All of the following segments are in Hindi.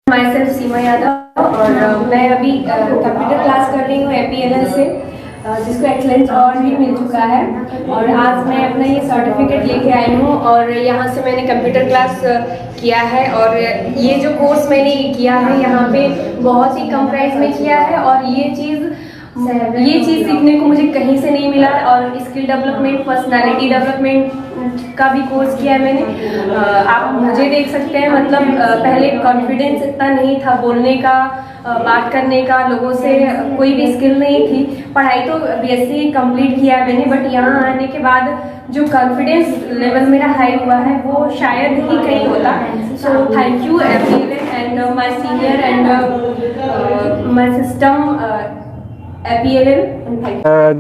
माई सेल्फ सीमा यादव और मैं अभी कंप्यूटर क्लास कर रही हूँ APLL से, जिसको एक्सेलेंस अवार्ड भी मिल चुका है। और आज मैं अपना ये सर्टिफिकेट लेके आई हूँ और यहाँ से मैंने कंप्यूटर क्लास किया है। और ये जो कोर्स मैंने किया है यहाँ पे बहुत ही कम प्राइस में किया है और ये चीज़ सीखने को मुझे कहीं से नहीं मिला। और स्किल डेवलपमेंट, पर्सनालिटी डेवलपमेंट का भी कोर्स किया है मैंने। आप मुझे देख सकते हैं, मतलब पहले कॉन्फिडेंस इतना नहीं था बोलने का, बात करने का, लोगों से कोई भी स्किल नहीं थी। पढ़ाई तो BSc कंप्लीट किया है मैंने, बट यहाँ आने के बाद जो कॉन्फिडेंस लेवल मेरा हाई हुआ है वो शायद ही कहीं होता। So thank you everyone and my senior and my system APLL।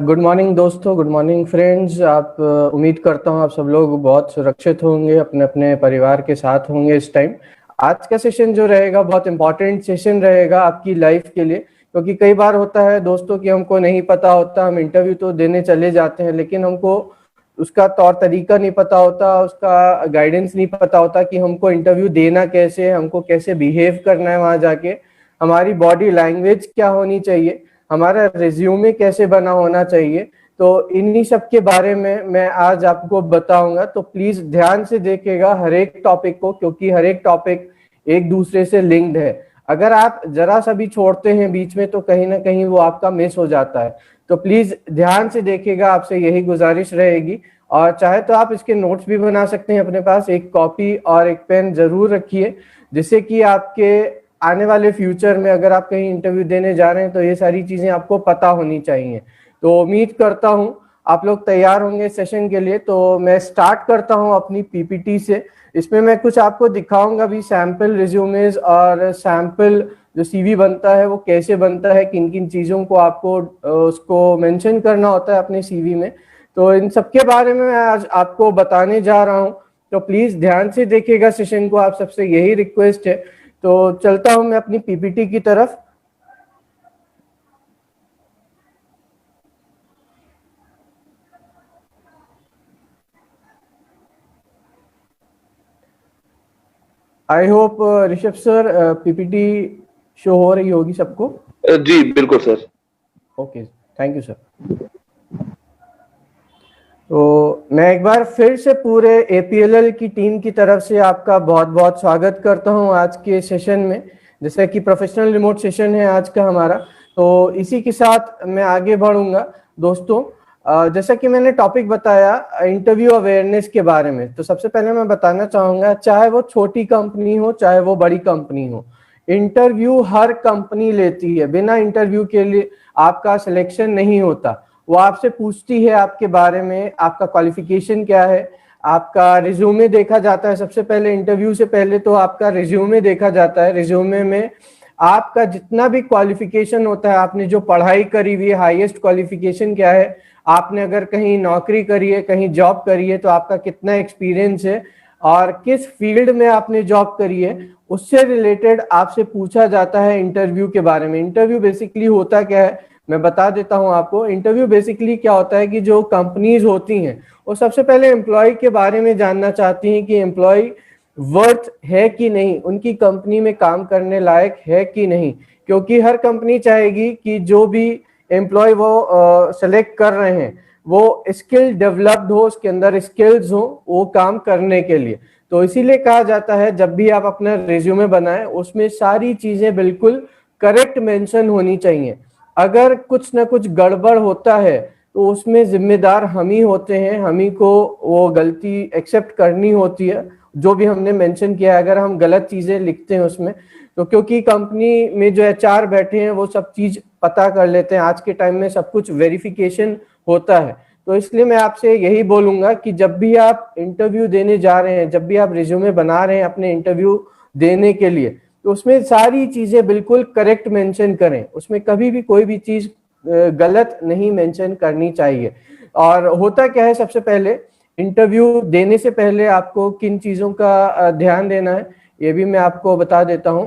Good morning दोस्तों, गुड मॉर्निंग फ्रेंड्स। आप उम्मीद करता हूँ आप सब लोग बहुत सुरक्षित होंगे, अपने अपने परिवार के साथ होंगे इस टाइम। आज का सेशन जो रहेगा बहुत इंपॉर्टेंट सेशन रहेगा आपकी लाइफ के लिए, क्योंकि कई बार होता है दोस्तों कि हमको नहीं पता होता, हम इंटरव्यू तो देने चले जाते हैं लेकिन हमको उसका तौर तरीका नहीं पता होता, उसका गाइडेंस नहीं पता होता कि हमको इंटरव्यू देना कैसे, हमको कैसे बिहेव करना है वहाँ जाके, हमारी बॉडी लैंग्वेज क्या होनी चाहिए, हमारा रिज्यूमे कैसे बना होना चाहिए। तो इन्हीं सब के बारे में मैं आज आपको बताऊंगा। तो प्लीज ध्यान से देखिएगा हर एक टॉपिक को, क्योंकि हर एक टॉपिक एक दूसरे से लिंक्ड है। अगर आप जरा सा भी छोड़ते हैं बीच में तो कहीं ना कहीं वो आपका मिस हो जाता है। तो प्लीज ध्यान से देखिएगा, आपसे यही गुजारिश रहेगी। और चाहे तो आप इसके नोट्स भी बना सकते हैं, अपने पास एक कॉपी और एक पेन जरूर रखिए, जिससे कि आपके आने वाले फ्यूचर में अगर आप कहीं इंटरव्यू देने जा रहे हैं तो ये सारी चीजें आपको पता होनी चाहिए। तो उम्मीद करता हूं आप लोग तैयार होंगे सेशन के लिए। तो मैं स्टार्ट करता हूं अपनी PPT से। इसमें मैं कुछ आपको दिखाऊंगा भी, सैंपल रिज्यूमेज और सैंपल जो CV बनता है वो कैसे बनता है, किन किन चीजों को आपको उसको मेंशन करना होता है अपने CV में। तो इन सबके बारे में मैं आज आपको बताने जा रहा हूं। तो प्लीज ध्यान से देखिएगा सेशन को, आप सबसे यही रिक्वेस्ट है। तो चलता हूं मैं अपनी PPT की तरफ। I hope Rishabh sir PPT show हो रही होगी सबको। जी बिल्कुल sir. Okay, thank you sir. तो मैं एक बार फिर से पूरे APLL की टीम की तरफ से आपका बहुत बहुत स्वागत करता हूं आज के सेशन में। जैसे कि प्रोफेशनल रिमोट सेशन है आज का हमारा, तो इसी के साथ मैं आगे बढ़ूंगा दोस्तों। जैसा कि मैंने टॉपिक बताया इंटरव्यू अवेयरनेस के बारे में, तो सबसे पहले मैं बताना चाहूंगा, चाहे वो छोटी कंपनी हो चाहे वो बड़ी कंपनी हो, इंटरव्यू हर कंपनी लेती है। बिना इंटरव्यू के लिए आपका सिलेक्शन नहीं होता। वो आपसे पूछती है आपके बारे में, आपका क्वालिफिकेशन क्या है, आपका रिज्यूमे देखा जाता है। सबसे पहले इंटरव्यू से पहले तो आपका रिज्यूमे देखा जाता है। रिज्यूमे में आपका जितना भी क्वालिफिकेशन होता है, आपने जो पढ़ाई करी हुई है, हाईएस्ट क्वालिफिकेशन क्या है, आपने अगर कहीं नौकरी करी है, कहीं जॉब करी है तो आपका कितना एक्सपीरियंस है, और किस फील्ड में आपने जॉब करी है, उससे रिलेटेड आपसे पूछा जाता है इंटरव्यू के बारे में। इंटरव्यू बेसिकली होता क्या है मैं बता देता हूं आपको। इंटरव्यू बेसिकली क्या होता है कि जो कंपनीज होती हैं वो सबसे पहले एम्प्लॉय के बारे में जानना चाहती हैं कि एम्प्लॉय वर्थ है कि नहीं, उनकी कंपनी में काम करने लायक है कि नहीं। क्योंकि हर कंपनी चाहेगी कि जो भी एम्प्लॉय वो सेलेक्ट कर रहे हैं वो स्किल डेवलप्ड हो, उसके अंदर स्किल्स हो वो काम करने के लिए। तो इसीलिए कहा जाता है जब भी आप अपना रिज्यूमे बनाएं उसमें सारी चीजें बिल्कुल करेक्ट मेंशन होनी चाहिए। अगर कुछ ना कुछ गड़बड़ होता है तो उसमें जिम्मेदार हम ही होते हैं, हम ही को वो गलती एक्सेप्ट करनी होती है जो भी हमने मेंशन किया है। अगर हम गलत चीजें लिखते हैं उसमें तो क्योंकि कंपनी में जो HR बैठे हैं वो सब चीज पता कर लेते हैं, आज के टाइम में सब कुछ वेरिफिकेशन होता है। तो इसलिए मैं आपसे यही बोलूंगा कि जब भी आप इंटरव्यू देने जा रहे हैं, जब भी आप रिज्यूमे बना रहे हैं अपने इंटरव्यू देने के लिए, तो उसमें सारी चीजें बिल्कुल करेक्ट मेंशन करें। उसमें कभी भी कोई भी चीज गलत नहीं मेंशन करनी चाहिए। और होता क्या है, सबसे पहले इंटरव्यू देने से पहले आपको किन चीजों का ध्यान देना है ये भी मैं आपको बता देता हूं।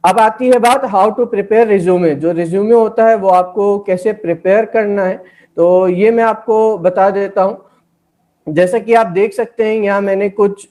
अब आती है बात हाउ टू प्रिपेयर रिज्यूमे। जो रिज्यूमे होता है वो आपको कैसे प्रिपेयर करना है, तो ये मैं आपको बता देता हूं। जैसा कि आप देख सकते हैं यहाँ मैंने कुछ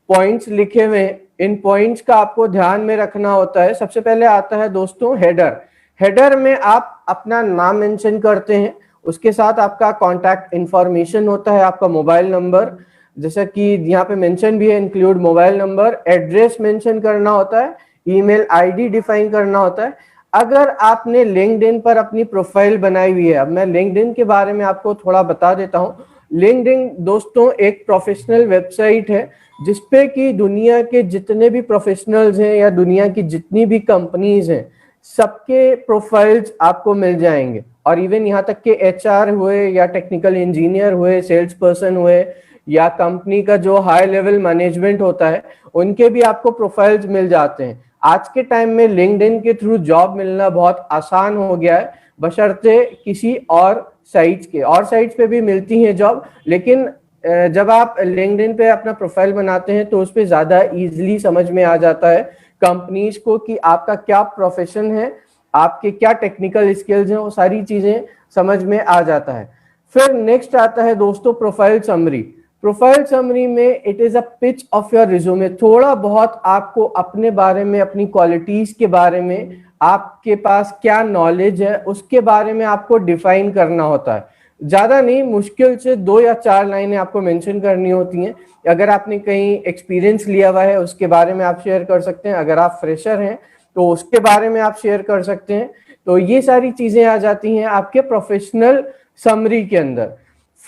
पॉइंट्स लिखे हुए हैं इन पॉइंट्स का आपको ध्यान में रखना होता है। सबसे पहले आता है दोस्तों हेडर। हेडर में आप अपना नाम मेंशन करते हैं, उसके साथ आपका कॉन्टैक्ट इंफॉर्मेशन होता है, आपका मोबाइल नंबर, जैसा कि यहाँ पे मेंशन भी है, include mobile number, address mention करना होता है, ईमेल आईडी डिफाइन करना होता है। अगर आपने लिंक्डइन पर अपनी प्रोफाइल बनाई हुई है, अब मैं लिंक्डइन के बारे में आपको थोड़ा बता देता हूँ। लिंक्डइन दोस्तों एक प्रोफेशनल वेबसाइट है जिसपे कि दुनिया के जितने भी प्रोफेशनल्स हैं या दुनिया की जितनी भी कंपनीज हैं, सबके प्रोफाइल्स आपको मिल जाएंगे। और इवन यहाँ तक के एचआर हुए या टेक्निकल इंजीनियर हुए, सेल्स पर्सन हुए, या कंपनी का जो हाई लेवल मैनेजमेंट होता है, उनके भी आपको प्रोफाइल्स मिल जाते हैं। आज के टाइम में लिंक्डइन के थ्रू जॉब मिलना बहुत आसान हो गया है, बशर्ते किसी और साइट्स के, और साइट्स पे भी मिलती हैं जॉब, लेकिन जब आप लिंक्डइन पे अपना प्रोफाइल बनाते हैं तो उस पर ज्यादा इजीली समझ में आ जाता है कंपनीज को कि आपका क्या प्रोफेशन है, आपके क्या टेक्निकल स्किल्स हैं, वो सारी चीजें समझ में आ जाता है। फिर नेक्स्ट आता है दोस्तों प्रोफाइल समरी। प्रोफाइल समरी में it is a pitch of your resume. थोड़ा बहुत आपको अपने बारे में, अपनी क्वालिटीज के बारे में, आपके पास क्या नॉलेज है उसके बारे में आपको डिफाइन करना होता है। ज्यादा नहीं, मुश्किल से 2 या 4 लाइनें आपको मेंशन करनी होती हैं। अगर आपने कहीं एक्सपीरियंस लिया हुआ है उसके बारे में आप शेयर कर सकते हैं, अगर आप फ्रेशर हैं तो उसके बारे में आप शेयर कर सकते हैं। तो ये सारी चीजें आ जाती हैं आपके प्रोफेशनल समरी के अंदर।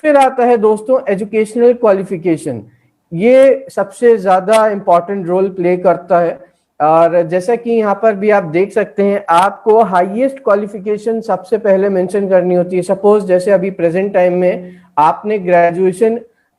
फिर आता है दोस्तों एजुकेशनल क्वालिफिकेशन। ये सबसे ज्यादा इंपॉर्टेंट रोल प्ले करता है, और जैसा कि यहाँ पर भी आप देख सकते हैं, आपको हाईएस्ट क्वालिफिकेशन सबसे पहले मेंशन करनी होती है। सपोज जैसे अभी प्रेजेंट टाइम में आपने ग्रेजुएशन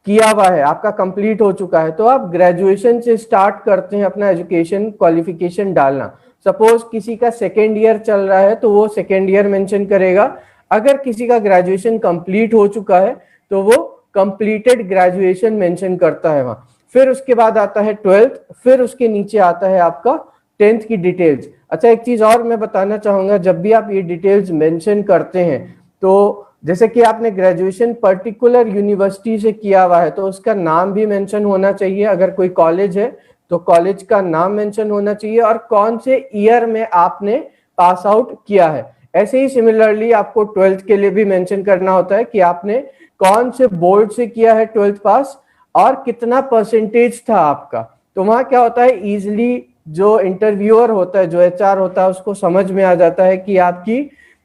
किया हुआ है, आपका कंप्लीट हो चुका है, तो आप ग्रेजुएशन से स्टार्ट करते हैं अपना एजुकेशन क्वालिफिकेशन डालना। सपोज किसी का सेकेंड ईयर चल रहा है तो वो सेकेंड ईयर मेंशन करेगा। अगर किसी का ग्रेजुएशन कंप्लीट हो चुका है तो वो कंप्लीटेड ग्रेजुएशन मेंशन करता है वहां। फिर उसके बाद आता है 12th, फिर उसके नीचे आता है आपका 10th की डिटेल्स। अच्छा, एक चीज और मैं बताना चाहूंगा, जब भी आप ये डिटेल्स मेंशन करते हैं तो जैसे कि आपने ग्रेजुएशन पर्टिकुलर यूनिवर्सिटी से किया हुआ है तो उसका नाम भी मेंशन होना चाहिए। अगर कोई कॉलेज है तो कॉलेज का नाम मेंशन होना चाहिए और कौन से ईयर में आपने पास आउट किया है। ऐसे ही सिमिलरली आपको 12th के लिए भी मेंशन करना होता है कि आपने कौन से बोर्ड से किया है 12th पास और कितना परसेंटेज था आपका। तो वहां क्या होता है, इजिली जो इंटरव्यूअर होता है, जो एचआर होता है, उसको समझ में आ जाता है कि आपकी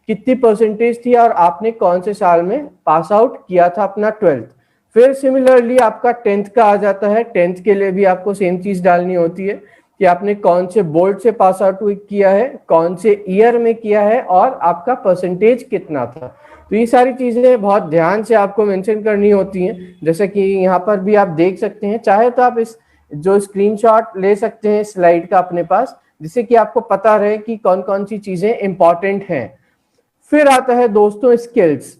कितनी परसेंटेज थी और आपने कौन से साल में पास आउट किया था अपना 12th। फिर सिमिलरली आपका 10th का आ जाता है। 10th के लिए भी आपको सेम चीज डालनी होती है कि आपने कौन से बोर्ड से पास आउट किया है, कौन से ईयर में किया है और आपका परसेंटेज कितना था। तो ये सारी चीजें बहुत ध्यान से आपको मेंशन करनी होती हैं। जैसे कि यहाँ पर भी आप देख सकते हैं, चाहे तो आप इस जो स्क्रीनशॉट ले सकते हैं स्लाइड का अपने पास, जिससे कि आपको पता रहे कि कौन कौन सी चीजें इंपॉर्टेंट हैं। फिर आता है दोस्तों स्किल्स।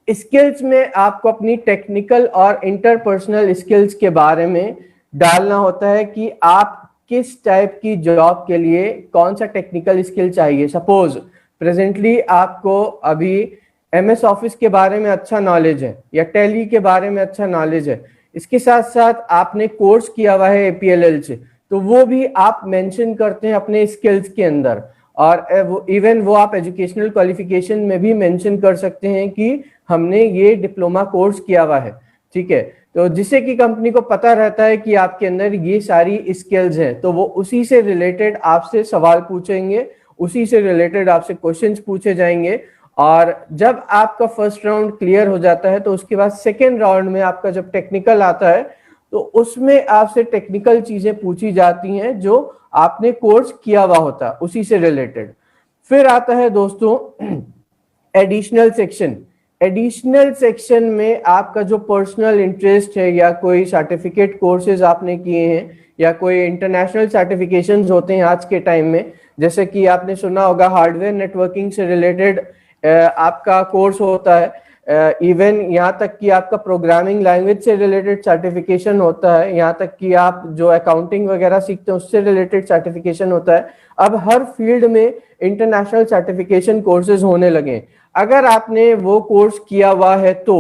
स्किल्स में आपको अपनी टेक्निकल और इंटरपर्सनल स्किल्स के बारे में डालना होता है कि आप किस टाइप की जॉब के लिए कौन सा टेक्निकल स्किल चाहिए। सपोज प्रेजेंटली आपको अभी MS ऑफिस के बारे में अच्छा नॉलेज है या टैली के बारे में अच्छा नॉलेज है, इसके साथ साथ आपने कोर्स किया हुआ है APLL से, तो वो भी आप मेंशन करते हैं अपने स्किल्स के अंदर। और इवन वो आप एजुकेशनल क्वालिफिकेशन में भी मेंशन कर सकते हैं कि हमने ये डिप्लोमा कोर्स किया हुआ है, ठीक है। तो जिससे कि कंपनी को पता रहता है कि आपके अंदर ये सारी स्किल्स हैं, तो वो उसी से रिलेटेड आपसे सवाल पूछेंगे, उसी से रिलेटेड आपसे क्वेश्चंस पूछे जाएंगे। और जब आपका फर्स्ट राउंड क्लियर हो जाता है तो उसके बाद सेकेंड राउंड में आपका जब टेक्निकल आता है तो उसमें आपसे टेक्निकल चीजें पूछी जाती हैं जो आपने कोर्स किया हुआ होता है, उसी से रिलेटेड। फिर आता है दोस्तों एडिशनल सेक्शन। एडिशनल सेक्शन में आपका जो पर्सनल इंटरेस्ट है या कोई सर्टिफिकेट कोर्सेज आपने किए हैं या कोई इंटरनेशनल सर्टिफिकेशंस होते हैं आज के टाइम में, जैसे कि आपने सुना होगा हार्डवेयर नेटवर्किंग से रिलेटेड आपका कोर्स होता है, इवन यहाँ तक कि आपका प्रोग्रामिंग लैंग्वेज से रिलेटेड सर्टिफिकेशन होता है, यहाँ तक कि आप जो अकाउंटिंग वगैरह सीखते हैं उससे रिलेटेड सर्टिफिकेशन होता है। अब हर फील्ड में इंटरनेशनल सर्टिफिकेशन कोर्सेज होने लगे। अगर आपने वो कोर्स किया हुआ है तो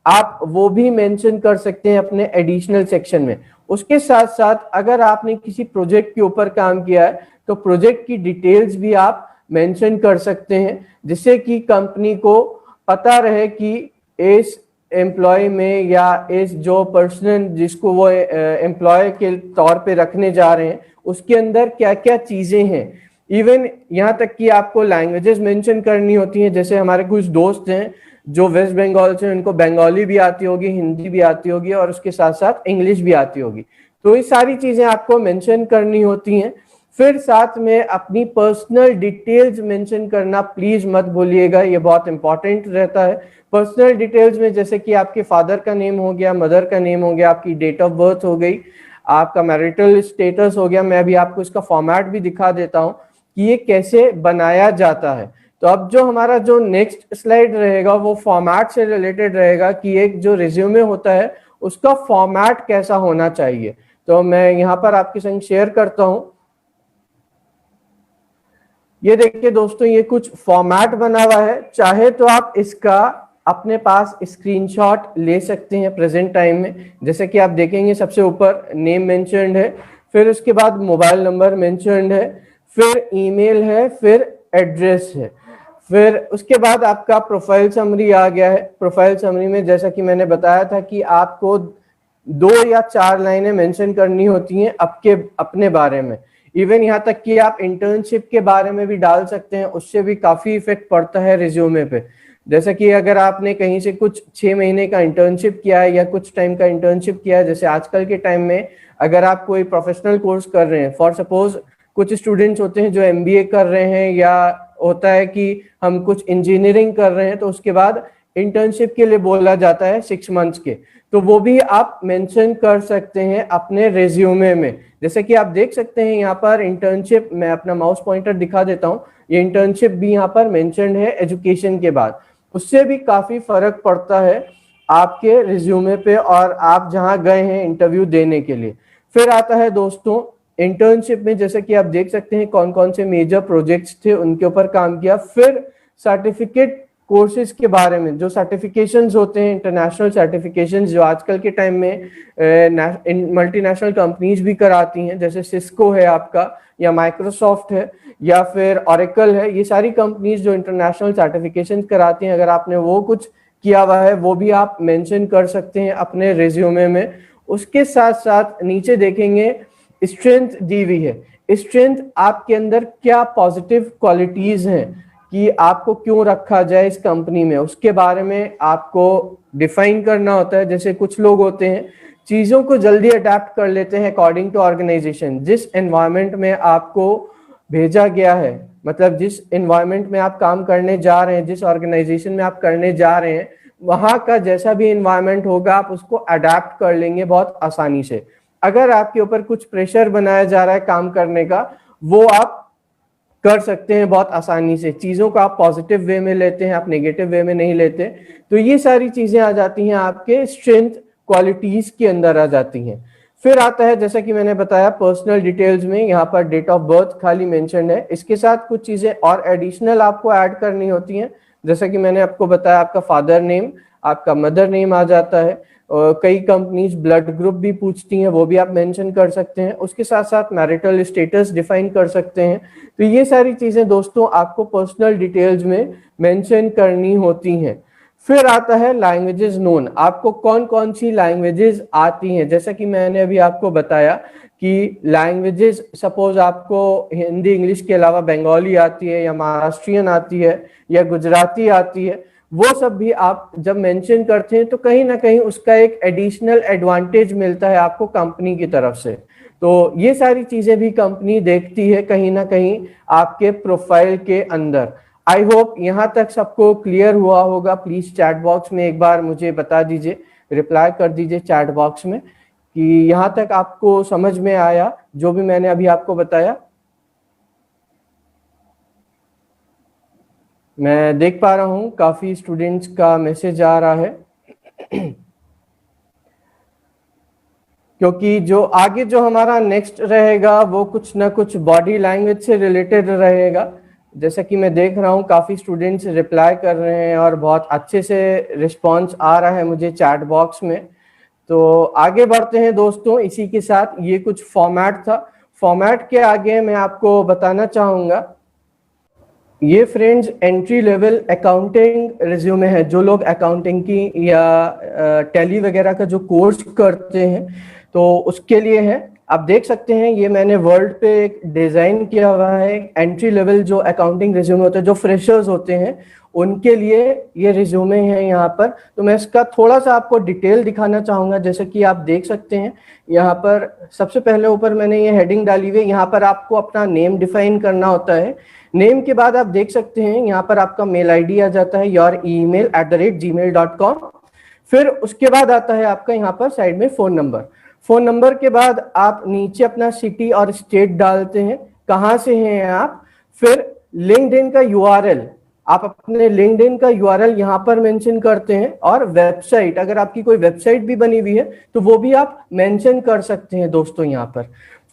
आप वो भी मेंशन कर सकते हैं अपने एडिशनल सेक्शन में। उसके साथ साथ अगर आपने किसी प्रोजेक्ट के ऊपर काम किया है तो प्रोजेक्ट की डिटेल्स भी आप मेंशन कर सकते हैं, जिससे कि कंपनी को पता रहे कि इस एम्प्लॉय में या इस जो पर्सन जिसको वो एम्प्लॉय के तौर पे रखने जा रहे हैं उसके अंदर क्या क्या चीजें हैं। इवन यहाँ तक कि आपको लैंग्वेजेस मेंशन करनी होती हैं। जैसे हमारे कुछ दोस्त हैं जो वेस्ट बंगाल से, उनको बंगाली भी आती होगी, हिंदी भी आती होगी और उसके साथ साथ इंग्लिश भी आती होगी। तो ये सारी चीजें आपको मेंशन करनी होती हैं। फिर साथ में अपनी पर्सनल डिटेल्स मेंशन करना प्लीज मत भूलिएगा, ये बहुत इंपॉर्टेंट रहता है। पर्सनल डिटेल्स में जैसे कि आपके फादर का नेम हो गया, मदर का नेम हो गया, आपकी डेट ऑफ बर्थ हो गई, आपका मैरिटल स्टेटस हो गया। मैं अभी आपको इसका फॉर्मेट भी दिखा देता हूं कि ये कैसे बनाया जाता है। तो अब जो हमारा जो नेक्स्ट स्लाइड रहेगा वो फॉर्मेट से रिलेटेड रहेगा कि एक जो रिज्यूमे होता है उसका फॉर्मेट कैसा होना चाहिए। तो मैं यहाँ पर आपके संग शेयर करता हूं। ये देखिए दोस्तों, ये कुछ फॉर्मेट बना हुआ है। चाहे तो आप इसका अपने पास स्क्रीनशॉट ले सकते हैं प्रेजेंट टाइम में। जैसे कि आप देखेंगे सबसे ऊपर नेम मेंशन्ड है, फिर उसके बाद मोबाइल नंबर मेंशन्ड है, फिर ईमेल है, फिर एड्रेस है, फिर उसके बाद आपका प्रोफाइल समरी आ गया है। प्रोफाइल समरी में जैसा कि मैंने बताया था कि आपको 2 या 4 लाइनें मेंशन करनी होती हैं आपके अपने बारे में। इवन यहाँ तक कि आप इंटर्नशिप के बारे में भी डाल सकते हैं, उससे भी काफी इफेक्ट पड़ता है रिज्यूमे पे। जैसे कि अगर आपने कहीं से कुछ 6 महीने का इंटर्नशिप किया है या कुछ टाइम का इंटर्नशिप किया है, जैसे आजकल के टाइम में अगर आप कोई प्रोफेशनल कोर्स कर रहे हैं, फॉर सपोज कुछ स्टूडेंट्स होते हैं जो MBA कर रहे हैं, या होता है कि हम कुछ इंजीनियरिंग कर रहे हैं, तो उसके बाद इंटर्नशिप के लिए बोला जाता है 6 मंथ्स के, तो वो भी आप मेंशन कर सकते हैं अपने रिज्यूमे में। जैसे कि आप देख सकते हैं यहाँ पर इंटर्नशिप, मैं अपना माउस पॉइंटर दिखा देता हूँ, ये इंटर्नशिप भी यहाँ पर मेंशन्ड है एजुकेशन के बाद। उससे भी काफी फर्क पड़ता है आपके रिज्यूमे पे और आप जहाँ गए हैं इंटरव्यू देने के लिए। फिर आता है दोस्तों इंटर्नशिप में, जैसे कि आप देख सकते हैं कौन कौन से मेजर प्रोजेक्ट्स थे उनके ऊपर काम किया। फिर सर्टिफिकेट कोर्सेज के बारे में, जो सर्टिफिकेशंस होते हैं, इंटरनेशनल सर्टिफिकेशंस जो आजकल के टाइम में मल्टीनेशनल कंपनीज भी कराती हैं, जैसे सिस्को है आपका, या माइक्रोसॉफ्ट है, या फिर ऑरेकल है, ये सारी कंपनीज जो इंटरनेशनल सर्टिफिकेशंस कराती हैं, अगर आपने वो कुछ किया हुआ है वो भी आप मेंशन कर सकते हैं अपने रिज्यूमे में। उसके साथ साथ नीचे देखेंगे स्ट्रेंथ दी हुई है। स्ट्रेंथ आपके अंदर क्या पॉजिटिव क्वालिटीज हैं कि आपको क्यों रखा जाए इस कंपनी में, उसके बारे में आपको डिफाइन करना होता है। जैसे कुछ लोग होते हैं चीजों को जल्दी अडेप्ट कर लेते हैं अकॉर्डिंग टू ऑर्गेनाइजेशन। जिस एनवायरनमेंट में आपको भेजा गया है, मतलब जिस एनवायरनमेंट में आप काम करने जा रहे हैं, जिस ऑर्गेनाइजेशन में आप करने जा रहे हैं, वहां का जैसा भी एनवायरनमेंट होगा आप उसको अडेप्ट कर लेंगे बहुत आसानी से। अगर आपके ऊपर कुछ प्रेशर बनाया जा रहा है काम करने का, वो आप कर सकते हैं बहुत आसानी से। चीजों को आप पॉजिटिव वे में लेते हैं, आप नेगेटिव वे में नहीं लेते। तो ये सारी चीजें आ जाती हैं आपके स्ट्रेंथ क्वालिटीज के अंदर आ जाती हैं। फिर आता है जैसा कि मैंने बताया पर्सनल डिटेल्स में, यहाँ पर डेट ऑफ बर्थ खाली मेंशन है, इसके साथ कुछ चीजें और एडिशनल आपको ऐड करनी होती हैं। जैसा कि मैंने आपको बताया आपका फादर नेम, आपका मदर नेम आ जाता है। कई कंपनीज ब्लड ग्रुप भी पूछती हैं, वो भी आप मेंशन कर सकते हैं। उसके साथ साथ मैरिटल स्टेटस डिफाइन कर सकते हैं। तो ये सारी चीजें दोस्तों आपको पर्सनल डिटेल्स में मेंशन करनी होती हैं। फिर आता है लैंग्वेजेस नोन, आपको कौन कौन सी लैंग्वेजेस आती हैं। जैसा कि मैंने अभी आपको बताया कि लैंग्वेजेस, सपोज आपको हिंदी इंग्लिश के अलावा बंगाली आती है, या महाराष्ट्रियन आती है, या गुजराती आती है, वो सब भी आप जब मेंशन करते हैं तो कहीं ना कहीं उसका एक एडिशनल एडवांटेज मिलता है आपको कंपनी की तरफ से। तो ये सारी चीजें भी कंपनी देखती है कहीं ना कहीं आपके प्रोफाइल के अंदर। आई होप यहाँ तक सबको क्लियर हुआ होगा। प्लीज चैट बॉक्स में एक बार मुझे बता दीजिए, रिप्लाई कर दीजिए चैट बॉक्स में कि यहाँ तक आपको समझ में आया जो भी मैंने अभी आपको बताया। मैं देख पा रहा हूं काफी स्टूडेंट्स का मैसेज आ रहा है क्योंकि जो आगे जो हमारा नेक्स्ट रहेगा वो कुछ ना कुछ बॉडी लैंग्वेज से रिलेटेड रहेगा। जैसा कि मैं देख रहा हूँ काफ़ी स्टूडेंट्स रिप्लाई कर रहे हैं और बहुत अच्छे से रिस्पॉन्स आ रहा है मुझे चैट बॉक्स में। तो आगे बढ़ते हैं दोस्तों, इसी के साथ ये कुछ फॉर्मेट था। फॉर्मेट के आगे मैं आपको बताना चाहूँगा, ये friends entry level accounting resume है। जो लोग अकाउंटिंग की या टैली वगैरह का जो कोर्स करते हैं तो उसके लिए है। आप देख सकते हैं ये मैंने वर्ड पे एक डिजाइन किया हुआ है। एंट्री लेवल जो अकाउंटिंग रिज्यूमे होते हैं, जो फ्रेशर्स होते हैं, उनके लिए ये रिज्यूमे है यहाँ पर। तो मैं इसका थोड़ा सा आपको डिटेल दिखाना चाहूँगा। जैसे कि आप देख सकते हैं यहाँ पर सबसे पहले ऊपर मैंने ये हेडिंग डाली हुई है। यहाँ पर आपको अपना नेम डिफाइन करना होता है। नेम के बाद आप देख सकते हैं यहाँ पर आपका मेल आईडी आ जाता है, youremail@gmail.com। फिर उसके बाद आता है आपका यहाँ पर साइड में फ़ोन नंबर। फ़ोन नंबर के बाद आप नीचे अपना सिटी और स्टेट डालते हैं, कहाँ से हैं आप। फिर लिंक्डइन का यूआरएल, आप अपने लिंक्डइन का यूआरएल यहाँ पर मेंशन करते हैं। और वेबसाइट, अगर आपकी कोई वेबसाइट भी बनी हुई है तो वो भी आप मेंशन कर सकते हैं दोस्तों यहाँ पर।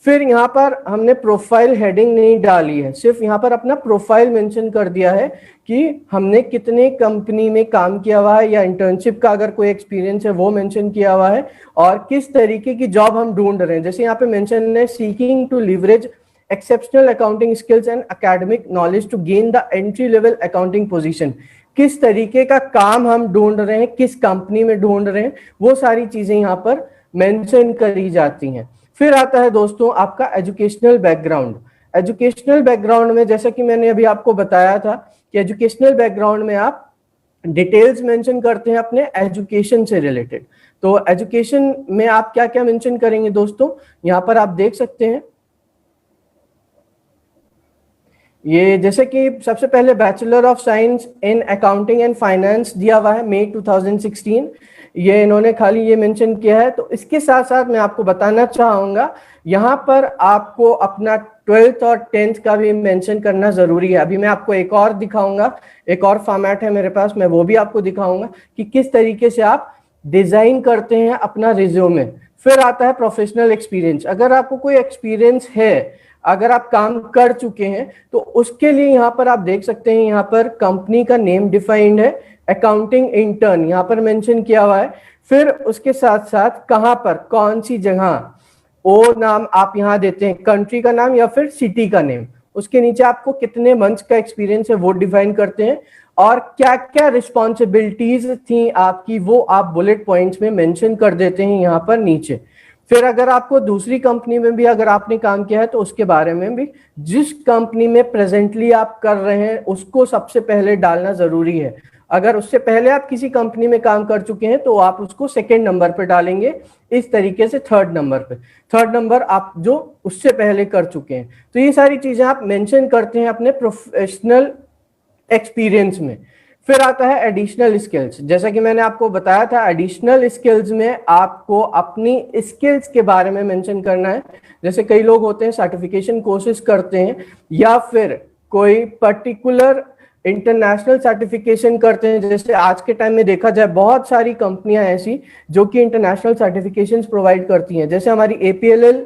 फिर यहाँ पर हमने प्रोफाइल हेडिंग नहीं डाली है, सिर्फ यहाँ पर अपना प्रोफाइल मेंशन कर दिया है कि हमने कितने कंपनी में काम किया हुआ है या इंटर्नशिप का अगर कोई एक्सपीरियंस है वो मेंशन किया हुआ है, और किस तरीके की जॉब हम ढूंढ रहे हैं। जैसे यहाँ पे मेंशन है, seeking to leverage exceptional accounting skills and academic knowledge to gain the entry level accounting position। किस तरीके का काम हम ढूंढ रहे हैं, किस कंपनी में ढूंढ रहे हैं, वो सारी चीजें यहाँ पर मेंशन करी जाती हैं। फिर आता है दोस्तों आपका एजुकेशनल बैकग्राउंड। एजुकेशनल बैकग्राउंड में जैसा कि मैंने अभी आपको बताया था कि एजुकेशनल बैकग्राउंड में आप डिटेल्स मेंशन करते हैं अपने एजुकेशन से रिलेटेड। तो एजुकेशन में आप क्या क्या मेंशन करेंगे दोस्तों, यहाँ पर आप देख सकते हैं। ये जैसे कि सबसे पहले bachelor of science in accounting and finance दिया हुआ है, मई 2016। ये इन्होंने खाली ये मेंशन किया है। तो इसके साथ साथ मैं आपको बताना चाहूंगा, यहाँ पर आपको अपना 12th और 10th का भी मेंशन करना जरूरी है। अभी मैं आपको एक और दिखाऊंगा, एक और फॉर्मेट है मेरे पास, मैं वो भी आपको दिखाऊंगा कि किस तरीके से आप डिजाइन करते हैं अपना रिज्यूमे। फिर आता है प्रोफेशनल एक्सपीरियंस। अगर आपको कोई एक्सपीरियंस है, अगर आप काम कर चुके हैं, तो उसके लिए यहाँ पर आप देख सकते हैं, यहाँ पर कंपनी का नेम डिफाइंड है, अकाउंटिंग इंटर्न यहाँ पर मेंशन किया हुआ है। फिर उसके साथ साथ कहाँ पर, कौन सी जगह, वो नाम आप यहाँ देते हैं, कंट्री का नाम या फिर सिटी का नेम। उसके नीचे आपको कितने मंथ्स का एक्सपीरियंस है वो डिफाइन करते हैं, और क्या क्या रिस्पॉन्सिबिलिटीज थी आपकी वो आप बुलेट पॉइंट्स में मेंशन कर देते हैं यहाँ पर नीचे। फिर अगर आपको दूसरी कंपनी में भी अगर आपने काम किया है तो उसके बारे में भी, जिस कंपनी में प्रेजेंटली आप कर रहे हैं उसको सबसे पहले डालना जरूरी है। अगर उससे पहले आप किसी कंपनी में काम कर चुके हैं तो आप उसको सेकंड नंबर पे डालेंगे। इस तरीके से थर्ड नंबर पे, थर्ड नंबर आप जो उससे पहले कर चुके हैं। तो ये सारी चीजें आप मेंशन करते हैं अपने प्रोफेशनल एक्सपीरियंस में। फिर आता है एडिशनल स्किल्स। जैसा कि मैंने आपको बताया था, एडिशनल स्किल्स में आपको अपनी स्किल्स के बारे में मेंशन करना है। जैसे कई लोग होते हैं सर्टिफिकेशन कोर्सेज करते हैं या फिर कोई पर्टिकुलर इंटरनेशनल सर्टिफिकेशन करते हैं। जैसे आज के टाइम में देखा जाए बहुत सारी कंपनियां ऐसी जो कि इंटरनेशनल सर्टिफिकेशंस प्रोवाइड करती हैं। जैसे हमारी APLL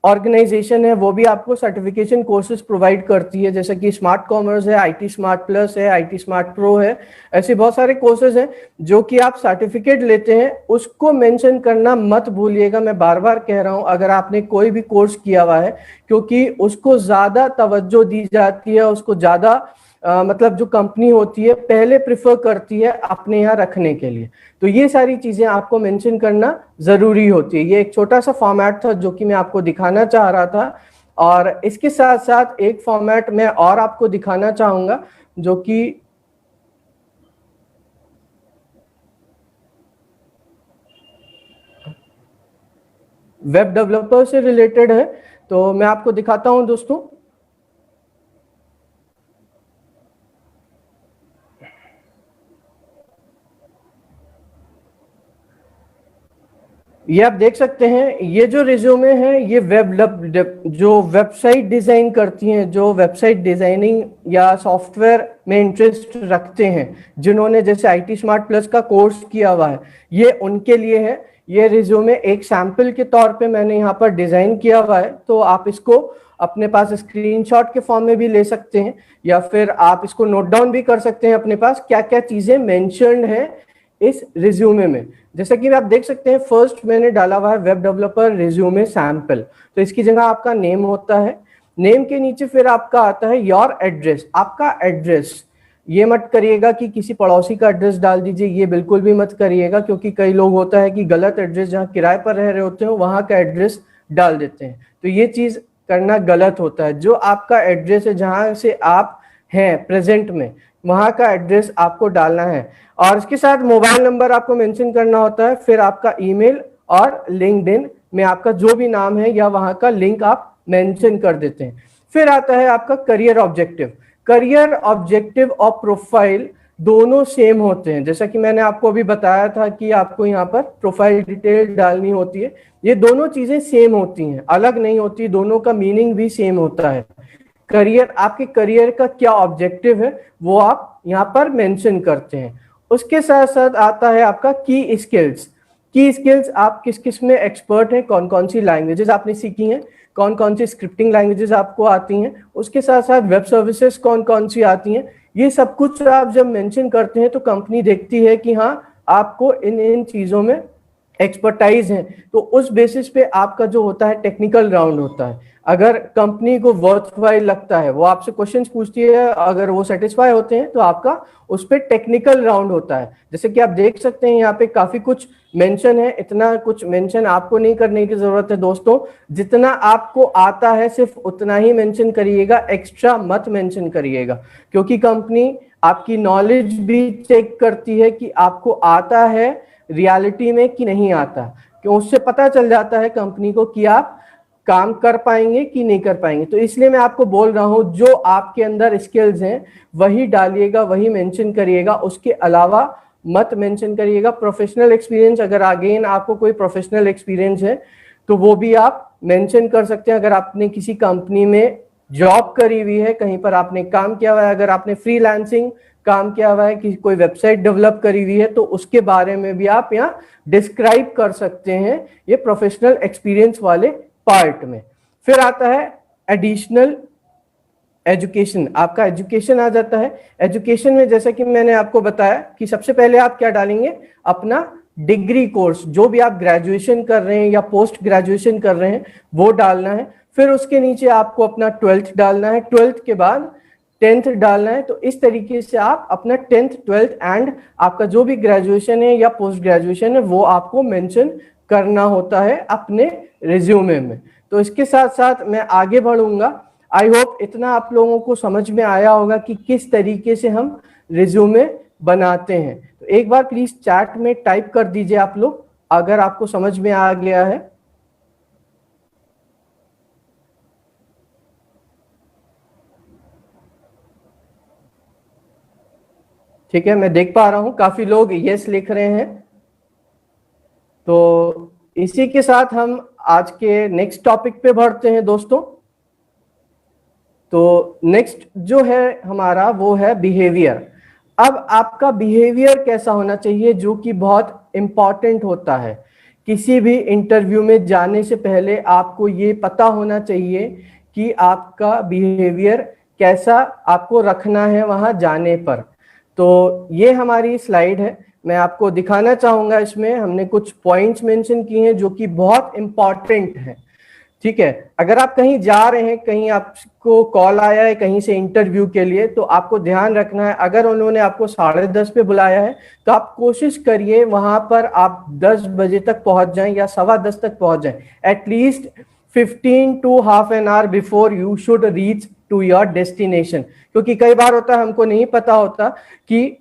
ऑर्गेनाइजेशन है, वो भी आपको सर्टिफिकेशन कोर्सेज प्रोवाइड करती है। जैसे कि स्मार्ट कॉमर्स है, IT स्मार्ट प्लस है, IT स्मार्ट प्रो है, ऐसे बहुत सारे कोर्सेज हैं जो कि आप सर्टिफिकेट लेते हैं। उसको मेंशन करना मत भूलिएगा, मैं बार बार कह रहा हूं, अगर आपने कोई भी कोर्स किया हुआ है, क्योंकि उसको ज्यादा तवज्जो दी जाती है, उसको ज्यादा मतलब जो कंपनी होती है पहले प्रिफर करती है अपने यहाँ रखने के लिए। तो ये सारी चीजें आपको मेंशन करना जरूरी होती है। ये एक छोटा सा फॉर्मेट था जो कि मैं आपको दिखाना चाह रहा था, और इसके साथ साथ एक फॉर्मेट मैं और आपको दिखाना चाहूंगा जो कि वेब डेवलपर से रिलेटेड है। तो मैं आपको दिखाता हूं दोस्तों। ये आप देख सकते हैं, ये जो रिज्यूमे है ये जो वेबसाइट डिजाइन करती हैं, जो वेबसाइट डिजाइनिंग या सॉफ्टवेयर में इंटरेस्ट रखते हैं, जिन्होंने जैसे IT स्मार्ट प्लस का कोर्स किया हुआ है, ये उनके लिए है। ये रिज्यूमे एक सैंपल के तौर पे मैंने यहाँ पर डिजाइन किया हुआ है। तो आप इसको अपने पास स्क्रीनशॉट के फॉर्म में भी ले सकते हैं, या फिर आप इसको नोट डाउन भी कर सकते हैं अपने पास क्या क्या चीजें मेंशन्ड है इस रिज्यूमे में। जैसे कि आप देख सकते हैं फर्स्ट मैंने डाला हुआ है वेब डेवलपर रिज्यूमे सैंपल, तो इसकी जगह आपका नेम होता है, नेम के नीचे फिर आपका आता है योर एड्रेस, आपका एड्रेस। ये मत करिएगा कि किसी पड़ोसी का एड्रेस डाल दीजिए, ये बिल्कुल भी मत करिएगा, क्योंकि कई लोग होता है कि गलत एड्रेस जहाँ किराए पर रह रहे होते हैं वहां का एड्रेस डाल देते हैं, तो ये चीज करना गलत होता है। जो आपका एड्रेस है जहां से आप हैं प्रेजेंट में, वहां का एड्रेस आपको डालना है, और इसके साथ मोबाइल नंबर आपको मेंशन करना होता है, फिर आपका ईमेल और लिंक्डइन में आपका जो भी नाम है या वहां का लिंक आप मेंशन कर देते हैं। फिर आता है आपका करियर ऑब्जेक्टिव। करियर ऑब्जेक्टिव और प्रोफाइल दोनों सेम होते हैं, जैसा कि मैंने आपको अभी बताया था कि आपको यहाँ पर प्रोफाइल डिटेल डालनी होती है। ये दोनों चीजें सेम होती हैं, अलग नहीं होती, दोनों का मीनिंग भी सेम होता है। करियर, आपके करियर का क्या ऑब्जेक्टिव है वो आप यहाँ पर मेंशन करते हैं। उसके साथ साथ आता है आपका की स्किल्स। की स्किल्स, आप किस किस में एक्सपर्ट हैं, कौन कौन सी लैंग्वेजेस आपने सीखी हैं, कौन कौन सी स्क्रिप्टिंग लैंग्वेजेस आपको आती हैं, उसके साथ साथ वेब सर्विसेज कौन कौन सी आती हैं। ये सब कुछ आप जब मेंशन करते हैं तो कंपनी देखती है कि हाँ आपको इन इन चीजों में एक्सपर्टाइज है, तो उस बेसिस पे आपका जो होता है टेक्निकल राउंड होता है। अगर कंपनी को वर्थवाइल लगता है वो आपसे क्वेश्चंस पूछती है, अगर वो सेटिस्फाई होते हैं तो आपका उस पर टेक्निकल राउंड होता है। जैसे कि आप देख सकते हैं यहाँ पे काफी कुछ मेंशन है, इतना कुछ मेंशन आपको नहीं करने की जरूरत है दोस्तों, जितना आपको आता है सिर्फ उतना ही मेंशन करिएगा, एक्स्ट्रा मत मेंशन करिएगा, क्योंकि कंपनी आपकी नॉलेज भी चेक करती है कि आपको आता है रियलिटी में कि नहीं आता, क्यों उससे पता चल जाता है कंपनी को कि आप काम कर पाएंगे कि नहीं कर पाएंगे। तो इसलिए मैं आपको बोल रहा हूं जो आपके अंदर स्किल्स हैं वही डालिएगा, वही मेंशन करिएगा, उसके अलावा मत मेंशन करिएगा। प्रोफेशनल एक्सपीरियंस, अगर अगेन आपको कोई प्रोफेशनल एक्सपीरियंस है तो वो भी आप मेंशन कर सकते हैं। अगर आपने किसी कंपनी में जॉब करी हुई है, कहीं पर आपने काम किया हुआ है, अगर आपने फ्रीलांसिंग काम किया हुआ है कि कोई वेबसाइट डेवलप करी हुई है, तो उसके बारे में भी आप यहाँ डिस्क्राइब कर सकते हैं ये प्रोफेशनल एक्सपीरियंस वाले पार्ट में। फिर आता है एडिशनल एजुकेशन, आपका एजुकेशन आ जाता है। एजुकेशन में जैसा कि मैंने आपको बताया कि सबसे पहले आप क्या डालेंगे, अपना डिग्री कोर्स, जो भी आप ग्रेजुएशन कर रहे हैं या पोस्ट ग्रेजुएशन कर रहे हैं वो डालना है। फिर उसके नीचे आपको अपना 12th डालना है, 12th के बाद 10th डालना है। तो इस तरीके से आप अपना 10th 12th एंड आपका जो भी ग्रेजुएशन है या पोस्ट ग्रेजुएशन है वो आपको मेंशन करना होता है अपने रिज्यूमे में। तो इसके साथ साथ मैं आगे बढ़ूंगा। आई होप इतना आप लोगों को समझ में आया होगा कि किस तरीके से हम रिज्यूमे बनाते हैं। तो एक बार प्लीज चैट में टाइप कर दीजिए आप लोग अगर आपको समझ में आ गया है। ठीक है, मैं देख पा रहा हूं काफी लोग यस लिख रहे हैं। तो इसी के साथ हम आज के नेक्स्ट टॉपिक पे बढ़ते हैं दोस्तों। तो नेक्स्ट जो है हमारा वो है बिहेवियर। अब आपका बिहेवियर कैसा होना चाहिए, जो कि बहुत इंपॉर्टेंट होता है। किसी भी इंटरव्यू में जाने से पहले आपको ये पता होना चाहिए कि आपका बिहेवियर कैसा आपको रखना है वहां जाने पर। तो ये हमारी स्लाइड है, मैं आपको दिखाना चाहूंगा। इसमें हमने कुछ पॉइंट्स मेंशन किए हैं जो कि बहुत इंपॉर्टेंट है। ठीक है, अगर आप कहीं जा रहे हैं, कहीं आपको कॉल आया है कहीं से इंटरव्यू के लिए, तो आपको ध्यान रखना है अगर उन्होंने आपको 10:30 पे बुलाया है तो आप कोशिश करिए वहां पर आप 10 बजे तक पहुंच जाएं या 10:15 तक पहुंच जाएं। At least 15 to half an hour before you should reach to your destination. क्योंकि कई बार होता है हमको नहीं पता होता कि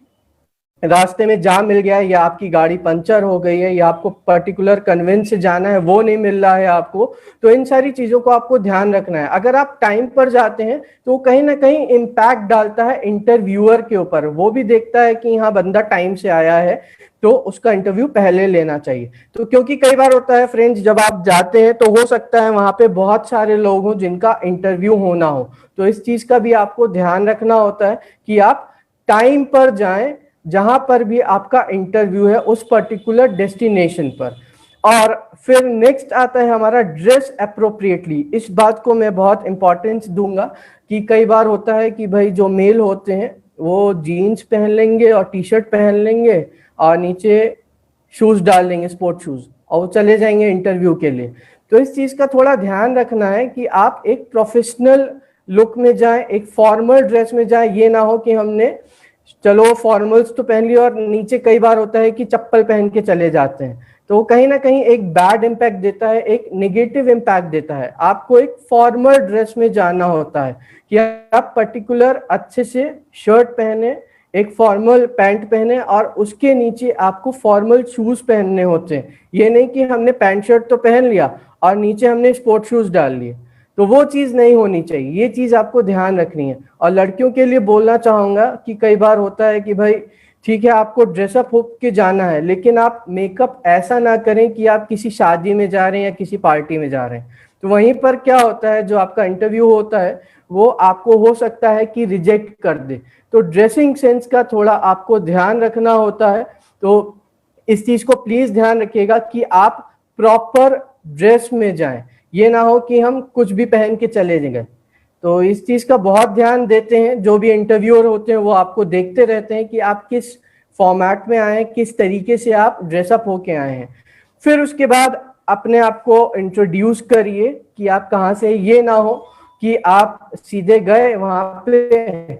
रास्ते में जाम मिल गया है या आपकी गाड़ी पंचर हो गई है या आपको पर्टिकुलर कन्वेंस से जाना है वो नहीं मिल रहा है आपको। तो इन सारी चीजों को आपको ध्यान रखना है। अगर आप टाइम पर जाते हैं तो कहीं ना कहीं इम्पैक्ट डालता है इंटरव्यूअर के ऊपर, वो भी देखता है कि हाँ बंदा टाइम से आया है तो उसका इंटरव्यू पहले लेना चाहिए। तो क्योंकि कई बार होता है फ्रेंड्स, जब आप जाते हैं तो हो सकता है वहां पे बहुत सारे लोग हों जिनका इंटरव्यू होना हो, तो इस चीज का भी आपको ध्यान रखना होता है कि आप टाइम पर जाएं जहां पर भी आपका इंटरव्यू है उस पर्टिकुलर डेस्टिनेशन पर। और फिर नेक्स्ट आता है हमारा ड्रेस अप्रोप्रिएटली। इस बात को मैं बहुत इंपॉर्टेंस दूंगा कि कई बार होता है कि भाई जो मेल होते हैं वो जीन्स पहन लेंगे और टी शर्ट पहन लेंगे और नीचे शूज डाल लेंगे, स्पोर्ट शूज, और वो चले जाएंगे इंटरव्यू के लिए। तो इस चीज का थोड़ा ध्यान रखना है कि आप एक प्रोफेशनल लुक में जाएं, एक फॉर्मल ड्रेस में जाएं। ये ना हो कि हमने चलो फॉर्मल्स तो पहन लिया और नीचे कई बार होता है कि चप्पल पहन के चले जाते हैं, तो वो कहीं ना कहीं एक बैड इम्पैक्ट देता है, एक नेगेटिव इम्पैक्ट देता है। आपको एक फॉर्मल ड्रेस में जाना होता है कि आप पर्टिकुलर अच्छे से शर्ट पहने, एक फॉर्मल पैंट पहने और उसके नीचे आपको फॉर्मल शूज पहनने होते हैं। ये नहीं कि हमने पैंट शर्ट तो पहन लिया और नीचे हमने स्पोर्ट शूज डाल लिए, तो वो चीज नहीं होनी चाहिए। ये चीज आपको ध्यान रखनी है। और लड़कियों के लिए बोलना चाहूंगा कि कई बार होता है कि भाई ठीक है आपको ड्रेसअप होके जाना है, लेकिन आप मेकअप ऐसा ना करें कि आप किसी शादी में जा रहे हैं या किसी पार्टी में जा रहे हैं। तो वहीं पर क्या होता है, जो आपका इंटरव्यू होता है वो आपको हो सकता है कि रिजेक्ट कर दे। तो ड्रेसिंग सेंस का थोड़ा आपको ध्यान रखना होता है। तो इस चीज को प्लीज ध्यान रखिएगा कि आप प्रॉपर ड्रेस में जाएं, ये ना हो कि हम कुछ भी पहन के चले गए। तो इस चीज का बहुत ध्यान देते हैं, जो भी इंटरव्यूअर होते हैं वो आपको देखते रहते हैं कि आप किस फॉर्मेट में आए हैं, किस तरीके से आप ड्रेसअप होके आए हैं। फिर उसके बाद अपने आप को इंट्रोड्यूस करिए कि आप कहाँ से। ये ना हो कि आप सीधे गए, वहां पे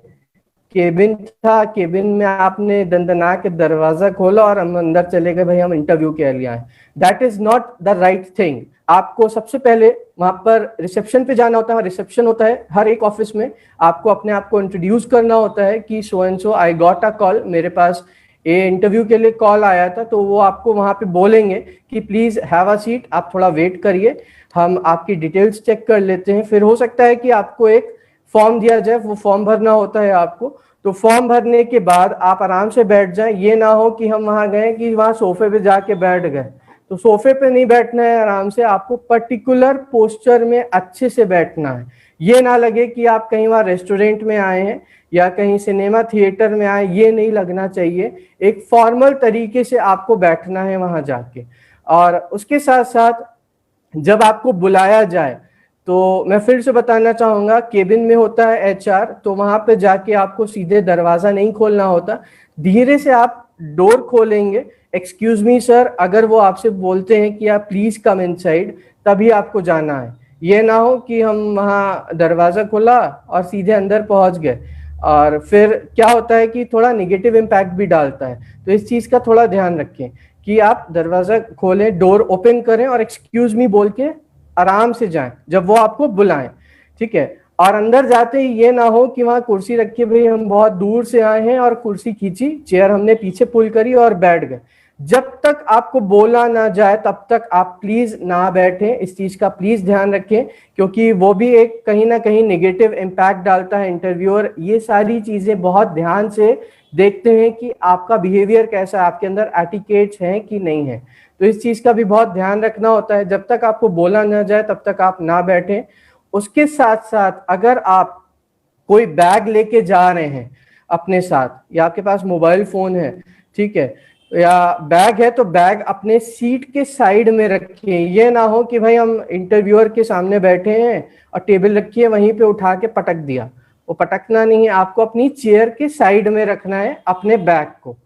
केबिन था, केबिन में आपने दंदना के दरवाजा खोला और हम अंदर चले गए, भाई हम इंटरव्यू के लिए आए। That is not the right thing. आपको सबसे पहले वहां पर रिसेप्शन पे जाना होता है। रिसेप्शन होता है हर एक ऑफिस में। आपको अपने आप को इंट्रोड्यूस करना होता है कि so and so I got a call, मेरे पास ये इंटरव्यू के लिए कॉल आया था। तो वो आपको वहां पे बोलेंगे कि प्लीज हैव अ सीट, आप थोड़ा वेट करिए, हम आपकी डिटेल्स चेक कर लेते हैं। फिर हो सकता है कि आपको एक फॉर्म दिया जाए, वो फॉर्म भरना होता है आपको। तो फॉर्म भरने के बाद आप आराम से बैठ जाएं। ये ना हो कि हम वहां गए कि वहां सोफे पे जाके बैठ गए, तो सोफे पे नहीं बैठना है। आराम से आपको पर्टिकुलर पोस्चर में अच्छे से बैठना है। ये ना लगे कि आप कहीं वहां रेस्टोरेंट में आए हैं या कहीं सिनेमा थिएटर में आए, ये नहीं लगना चाहिए। एक फॉर्मल तरीके से आपको बैठना है वहां जाके। और उसके साथ साथ जब आपको बुलाया जाए, तो मैं फिर से बताना चाहूंगा, केबिन में होता है एचआर, तो वहां पे जाके आपको सीधे दरवाजा नहीं खोलना होता, धीरे से आप डोर खोलेंगे। एक्सक्यूज मी सर, अगर वो आपसे बोलते हैं कि आप प्लीज कम इनसाइड, तभी आपको जाना है। ये ना हो कि हम वहां दरवाजा खोला और सीधे अंदर पहुंच गए, और फिर क्या होता है कि थोड़ा निगेटिव इम्पैक्ट भी डालता है। तो इस चीज का थोड़ा ध्यान रखें कि आप दरवाजा खोलें, डोर ओपन करें और एक्सक्यूज मी बोल के आराम से जाएं जब वो आपको बुलाएं, ठीक है। और अंदर जाते ही ये ना हो कि वहां कुर्सी रखी, भाई हम बहुत दूर से आए हैं और कुर्सी खींची, चेयर हमने पीछे पुल करी और बैठ गए। जब तक आपको बोला ना जाए तब तक आप प्लीज ना बैठें। इस चीज का प्लीज ध्यान रखें, क्योंकि वो भी एक कहीं ना कहीं नेगेटिव इम्पैक्ट डालता है। इंटरव्यूअर ये सारी चीजें बहुत ध्यान से देखते हैं कि आपका बिहेवियर कैसा है, आपके अंदर एटिकेट्स हैं कि नहीं है। तो इस चीज का भी बहुत ध्यान रखना होता है। जब तक आपको बोला ना जाए तब तक आप ना बैठें। उसके साथ साथ अगर आप कोई बैग लेके जा रहे हैं अपने साथ, या आपके पास मोबाइल फोन है, ठीक है, या बैग है, तो बैग अपने सीट के साइड में रखिए। ये ना हो कि भाई हम इंटरव्यूअर के सामने बैठे हैं और टेबल रखी है, वहीं पे उठा के पटक दिया। वो पटकना नहीं है, आपको अपनी चेयर के साइड में रखना है अपने बैग को,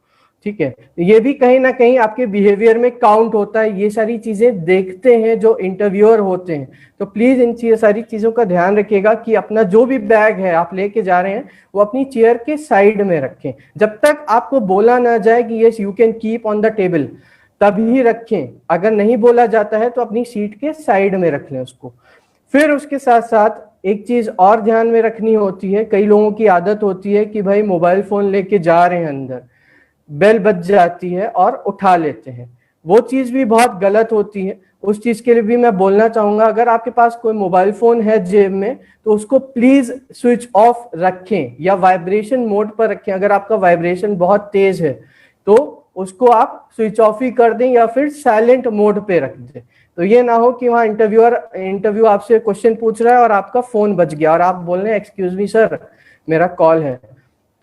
ठीक है। ये भी कहीं ना कहीं आपके बिहेवियर में काउंट होता है। ये सारी चीजें देखते हैं जो इंटरव्यूअर होते हैं। तो प्लीज इन सारी चीजों का ध्यान रखिएगा कि अपना जो भी बैग है आप लेके जा रहे हैं वो अपनी चेयर के साइड में रखें। जब तक आपको बोला ना जाए कि yes you can keep on the table, तभी रखें। अगर नहीं बोला जाता है तो अपनी सीट के साइड में रख लें उसको। फिर उसके साथ साथ एक चीज और ध्यान में रखनी होती है, कई लोगों की आदत होती है कि भाई मोबाइल फोन लेके जा रहे हैं, अंदर बेल बज जाती है और उठा लेते हैं। वो चीज भी बहुत गलत होती है। उस चीज के लिए भी मैं बोलना चाहूंगा, अगर आपके पास कोई मोबाइल फोन है जेब में, तो उसको प्लीज स्विच ऑफ रखें या वाइब्रेशन मोड पर रखें। अगर आपका वाइब्रेशन बहुत तेज है तो उसको आप स्विच ऑफ ही कर दें या फिर साइलेंट मोड पे रख दें। तो ये ना हो कि वहां इंटरव्यू आपसे क्वेश्चन पूछ रहा है और आपका फोन बज गया और आप बोल रहे हैं एक्सक्यूज मी सर, मेरा कॉल है।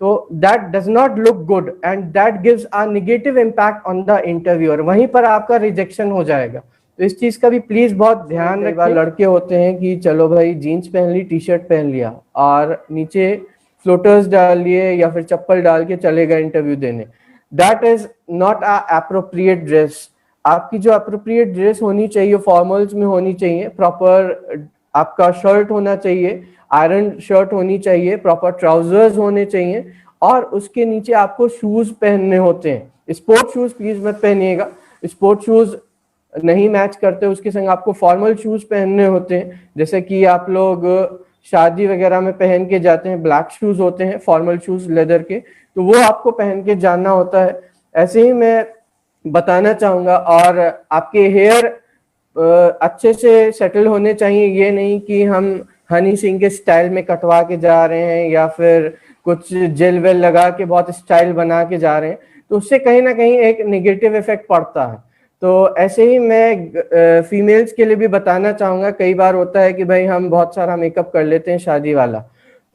तो that does not look good and that gives a negative impact on the interviewer, वहीं पर आपका रिजेक्शन हो जाएगा। तो इस चीज का भी प्लीज बहुत ध्यान रखिए। लड़के होते हैं कि चलो भाई जीन्स पहन ली, टी शर्ट पहन लिया और नीचे फ्लोटर्स डाल लिए या फिर चप्पल डाल के चले गए इंटरव्यू देने, that is not a appropriate dress. आपकी जो अप्रोप्रिएट ड्रेस होनी चाहिए फॉर्मल्स में होनी चाहिए, प्रॉपर आपका शर्ट होना चाहिए, आयरन शर्ट होनी चाहिए, प्रॉपर ट्राउजर्स होने चाहिए और उसके नीचे आपको शूज पहनने होते हैं। स्पोर्ट शूज प्लीज मत पहनिएगा, स्पोर्ट शूज नहीं मैच करते, उसके संग आपको फॉर्मल शूज पहनने होते हैं। जैसे कि आप लोग शादी वगैरह में पहन के जाते हैं, ब्लैक शूज होते हैं, फॉर्मल शूज लेदर के, तो वो आपको पहन के जाना होता है। ऐसे ही मैं बताना चाहूंगा, और आपके हेयर अच्छे से सेटल होने चाहिए। ये नहीं कि हम हनी सिंह के स्टाइल में कटवा के जा रहे हैं या फिर कुछ जेल वेल लगा के बहुत स्टाइल बना के जा रहे हैं, तो उससे कहीं ना कहीं एक नेगेटिव इफेक्ट पड़ता है। तो ऐसे ही मैं फीमेल्स के लिए भी बताना चाहूंगा, कई बार होता है कि भाई हम बहुत सारा मेकअप कर लेते हैं शादी वाला,